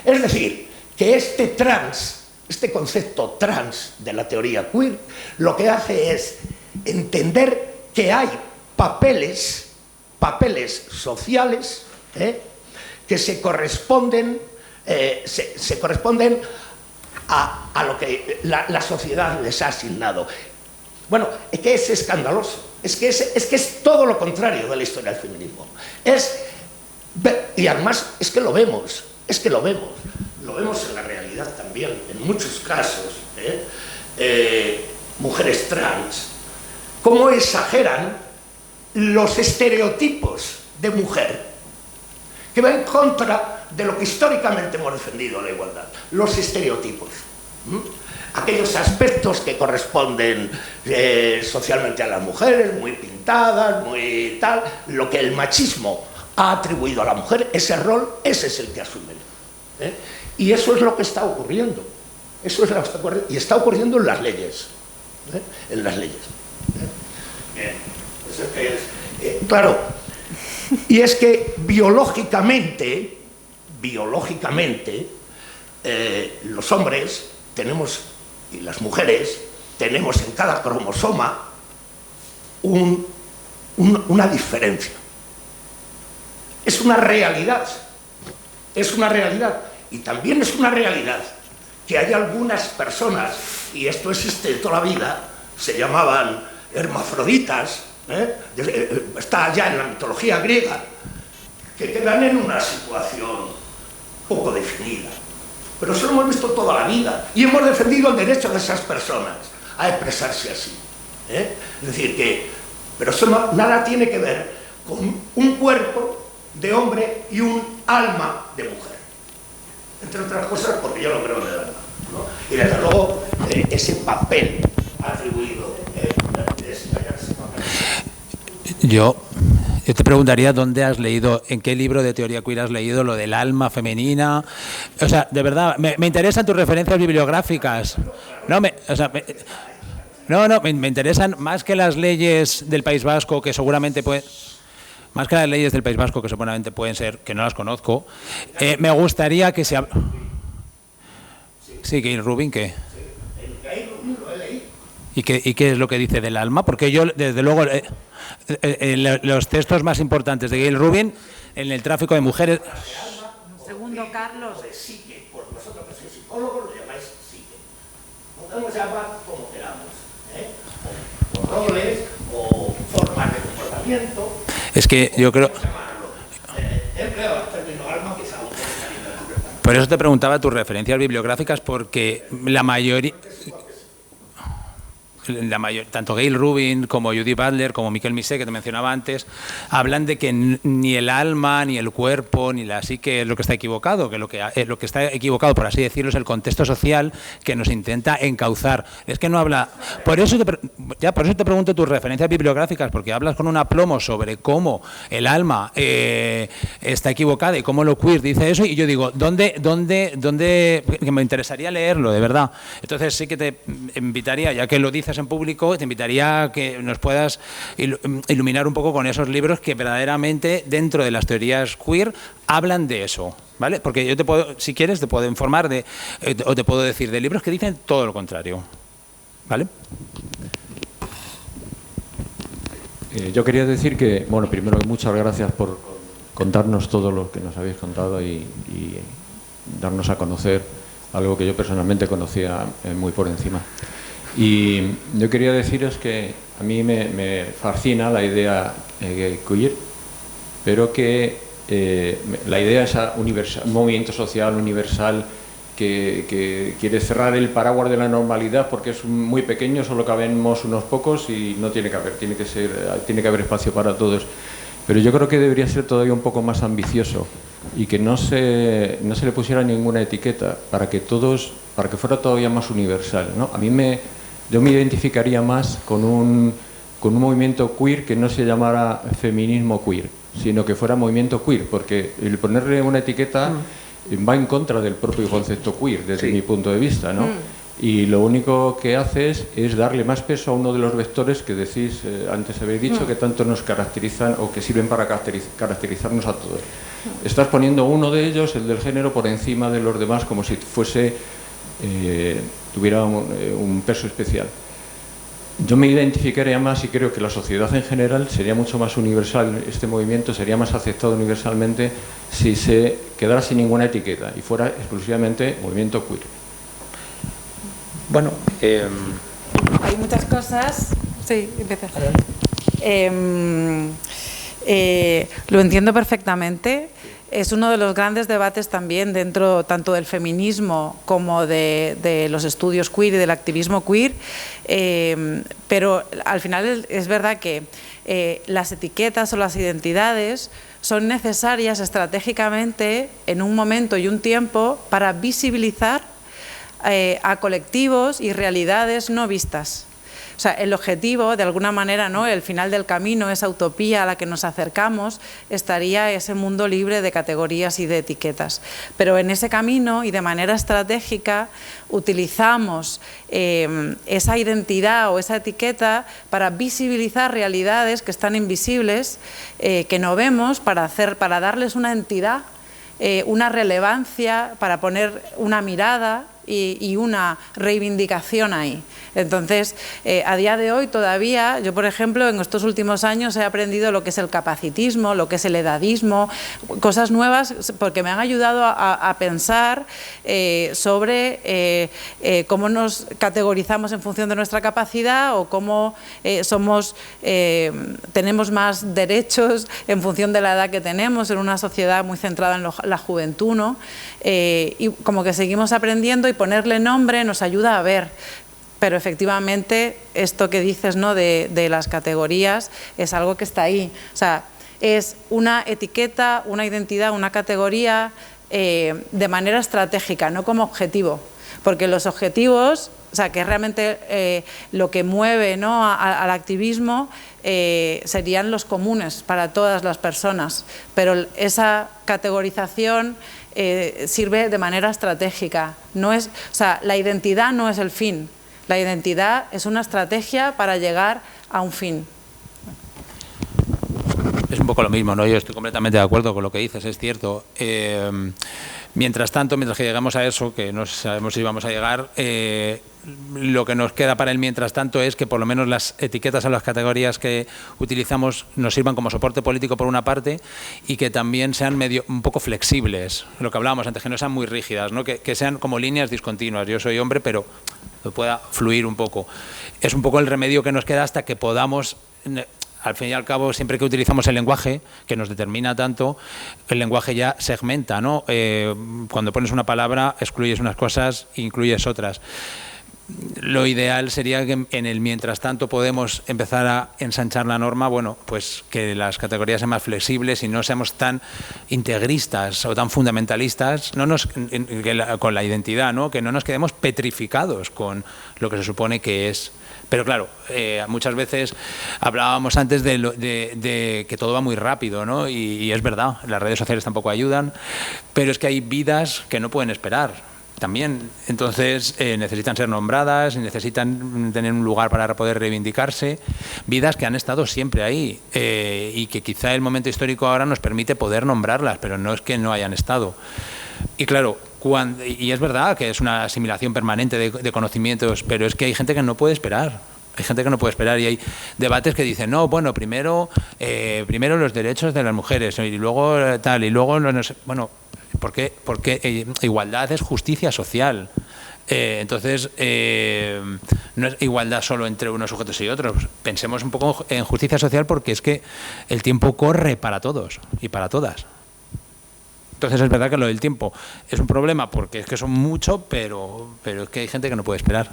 Es decir, que este concepto trans de la teoría queer, lo que hace es entender que hay papeles sociales que se corresponden a lo que la sociedad les ha asignado. Bueno, es que es escandaloso, es que es todo lo contrario de la historia del feminismo. Y además es que lo vemos en la realidad también, en muchos casos, mujeres trans, cómo exageran los estereotipos de mujer, que va en contra de lo que históricamente hemos defendido, la igualdad, los estereotipos. Aquellos aspectos que corresponden socialmente a las mujeres, muy pintadas, muy tal, lo que el machismo ha atribuido a la mujer, ese rol, ese es el que asumen. Y eso es lo que está ocurriendo. Eso es lo que está ocurriendo. Y está ocurriendo en las leyes. En las leyes. Bien. Claro. Y es que biológicamente, los hombres tenemos, y las mujeres, tenemos en cada cromosoma una diferencia. Es una realidad. Es una realidad. Y también es una realidad que hay algunas personas, y esto existe toda la vida, se llamaban hermafroditas, está ya en la mitología griega, que quedan en una situación poco definida. Pero eso lo hemos visto toda la vida y hemos defendido el derecho de esas personas a expresarse así. Es decir, pero eso nada tiene que ver con un cuerpo de hombre y un alma de mujer. Entre otras cosas, porque yo lo creo en el alma, ¿no? Y desde luego, ese papel atribuido, Yo te preguntaría dónde has leído, en qué libro de teoría queer has leído lo del alma femenina. O sea, de verdad, me interesan tus referencias bibliográficas. Me interesan más que las leyes del País Vasco, que seguramente más que las leyes del País Vasco, que seguramente pueden ser, que no las conozco. Me gustaría que se... Sí, Gail Rubin, ¿qué? ¿Y qué es lo que dice del alma? Porque yo, desde luego, los textos más importantes de Gail Rubin, en el tráfico de mujeres... Segundo, Carlos. Psique, por vosotros que sois psicólogos lo llamáis psique. Podemos llamar como queramos, o roles, o formas de comportamiento. Es que yo creo... Por eso te preguntaba tus referencias bibliográficas, porque la mayoría... tanto Gail Rubin como Judith Butler, como Miquel Misé, que te mencionaba antes, hablan de que ni el alma, ni el cuerpo, ni la psique es lo que está equivocado, que lo que está equivocado, por así decirlo, es el contexto social que nos intenta encauzar. Es que no habla... Por eso te pregunto tus referencias bibliográficas, porque hablas con un aplomo sobre cómo el alma está equivocada y cómo lo queer dice eso, y yo digo, ¿dónde? Que me interesaría leerlo, de verdad. Entonces sí que te invitaría, ya que lo dices en público, te invitaría a que nos puedas iluminar un poco con esos libros que verdaderamente dentro de las teorías queer hablan de eso, ¿vale? Porque yo te puedo, si quieres, te puedo informar o te puedo decir de libros que dicen todo lo contrario, ¿vale? Yo quería decir que, bueno, primero que muchas gracias por contarnos todo lo que nos habéis contado y darnos a conocer algo que yo personalmente conocía muy por encima. Y yo quería deciros que a mí me fascina la idea queer, pero que la idea es un movimiento social universal que quiere cerrar el paraguas de la normalidad porque es muy pequeño, solo cabemos unos pocos y no tiene que haber, tiene que haber espacio para todos. Pero yo creo que debería ser todavía un poco más ambicioso y que no se le pusiera ninguna etiqueta para que fuera todavía más universal, ¿no? Yo me identificaría más con un movimiento queer que no se llamara feminismo queer, sino que fuera movimiento queer, porque el ponerle una etiqueta va en contra del propio concepto queer, desde mi punto de vista, ¿no? Y lo único que haces es darle más peso a uno de los vectores que decís, antes habéis dicho, que tanto nos caracterizan o que sirven para caracterizarnos a todos. Estás poniendo uno de ellos, el del género, por encima de los demás, como si tuviera un peso especial. Yo me identificaría más y creo que la sociedad en general sería mucho más universal, este movimiento sería más aceptado universalmente si se quedara sin ninguna etiqueta y fuera exclusivamente movimiento queer. Bueno, hay muchas cosas. Sí, empieza. Lo entiendo perfectamente. Es uno de los grandes debates también dentro tanto del feminismo como de los estudios queer y del activismo queer, pero al final es verdad que las etiquetas o las identidades son necesarias estratégicamente en un momento y un tiempo para visibilizar a colectivos y realidades no vistas. O sea, el objetivo, de alguna manera, ¿no?, el final del camino, esa utopía a la que nos acercamos, estaría ese mundo libre de categorías y de etiquetas. Pero en ese camino y de manera estratégica utilizamos esa identidad o esa etiqueta para visibilizar realidades que están invisibles, que no vemos, para darles una entidad, una relevancia, para poner una mirada y una reivindicación ahí. Entonces, a día de hoy todavía, yo por ejemplo, en estos últimos años he aprendido lo que es el capacitismo, lo que es el edadismo, cosas nuevas porque me han ayudado a pensar sobre cómo nos categorizamos en función de nuestra capacidad o cómo tenemos más derechos en función de la edad que tenemos en una sociedad muy centrada en la juventud, ¿no? Y como que seguimos aprendiendo y ponerle nombre nos ayuda a ver. Pero efectivamente esto que dices, ¿no?, de las categorías es algo que está ahí. O sea, es una etiqueta, una identidad, una categoría de manera estratégica, no como objetivo. Porque los objetivos, o sea, que realmente lo que mueve, ¿no?, al activismo serían los comunes para todas las personas. Pero esa categorización sirve de manera estratégica. O sea, la identidad no es el fin. La identidad es una estrategia para llegar a un fin. Es un poco lo mismo, ¿no? Yo estoy completamente de acuerdo con lo que dices, es cierto. Mientras tanto, mientras que llegamos a eso, que no sabemos si vamos a llegar, lo que nos queda para el mientras tanto es que por lo menos las etiquetas a las categorías que utilizamos nos sirvan como soporte político por una parte y que también sean un poco flexibles, lo que hablábamos antes, que no sean muy rígidas, ¿no? Que sean como líneas discontinuas. Yo soy hombre, pero que pueda fluir un poco. Es un poco el remedio que nos queda hasta que podamos, al fin y al cabo, siempre que utilizamos el lenguaje, que nos determina tanto, el lenguaje ya segmenta, ¿no? Cuando pones una palabra, excluyes unas cosas e incluyes otras. Lo ideal sería que en el mientras tanto podemos empezar a ensanchar la norma, bueno, pues que las categorías sean más flexibles y no seamos tan integristas o tan fundamentalistas con la identidad, ¿no? Que no nos quedemos petrificados con lo que se supone que es. Pero claro, muchas veces hablábamos antes de que todo va muy rápido, ¿no? Y es verdad, las redes sociales tampoco ayudan, pero es que hay vidas que no pueden esperar también. Entonces necesitan ser nombradas, necesitan tener un lugar para poder reivindicarse, vidas que han estado siempre ahí y que quizá el momento histórico ahora nos permite poder nombrarlas, pero no es que no hayan estado. Y claro, y es verdad que es una asimilación permanente de conocimientos, pero es que hay gente que no puede esperar. Hay gente que no puede esperar y hay debates que dicen, no, bueno, primero los derechos de las mujeres y luego tal, y luego, bueno, porque igualdad es justicia social. Entonces, no es igualdad solo entre unos sujetos y otros. Pensemos un poco en justicia social porque es que el tiempo corre para todos y para todas. Entonces es verdad que lo del tiempo es un problema porque es que son mucho, pero es que hay gente que no puede esperar.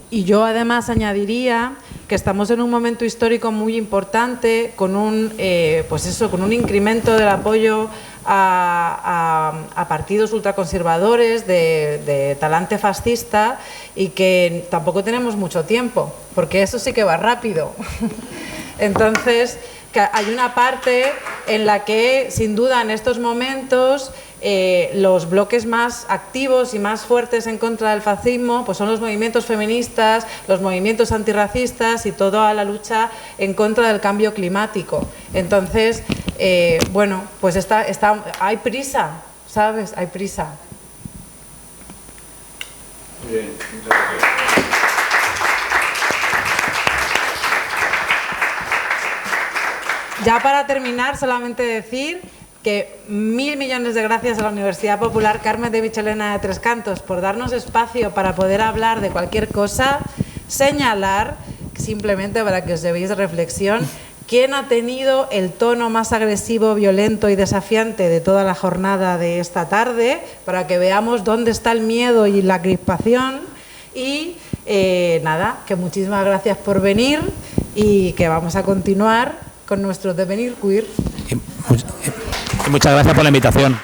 Y yo además añadiría que estamos en un momento histórico muy importante con un, con un incremento del apoyo a partidos ultraconservadores de talante fascista y que tampoco tenemos mucho tiempo, porque eso sí que va rápido. Entonces, que hay una parte en la que, sin duda, en estos momentos, los bloques más activos y más fuertes en contra del fascismo pues son los movimientos feministas, los movimientos antirracistas y toda la lucha en contra del cambio climático. Entonces, bueno, pues hay prisa, ¿sabes? Hay prisa. Muy bien, muchas gracias. Ya para terminar, solamente decir que 1000 millones de gracias a la Universidad Popular Carmen de Michelena de Tres Cantos por darnos espacio para poder hablar de cualquier cosa, señalar, simplemente para que os llevéis de reflexión, quién ha tenido el tono más agresivo, violento y desafiante de toda la jornada de esta tarde, para que veamos dónde está el miedo y la crispación. Y nada, que muchísimas gracias por venir y que vamos a continuar con nuestro devenir queer. Muchas gracias por la invitación.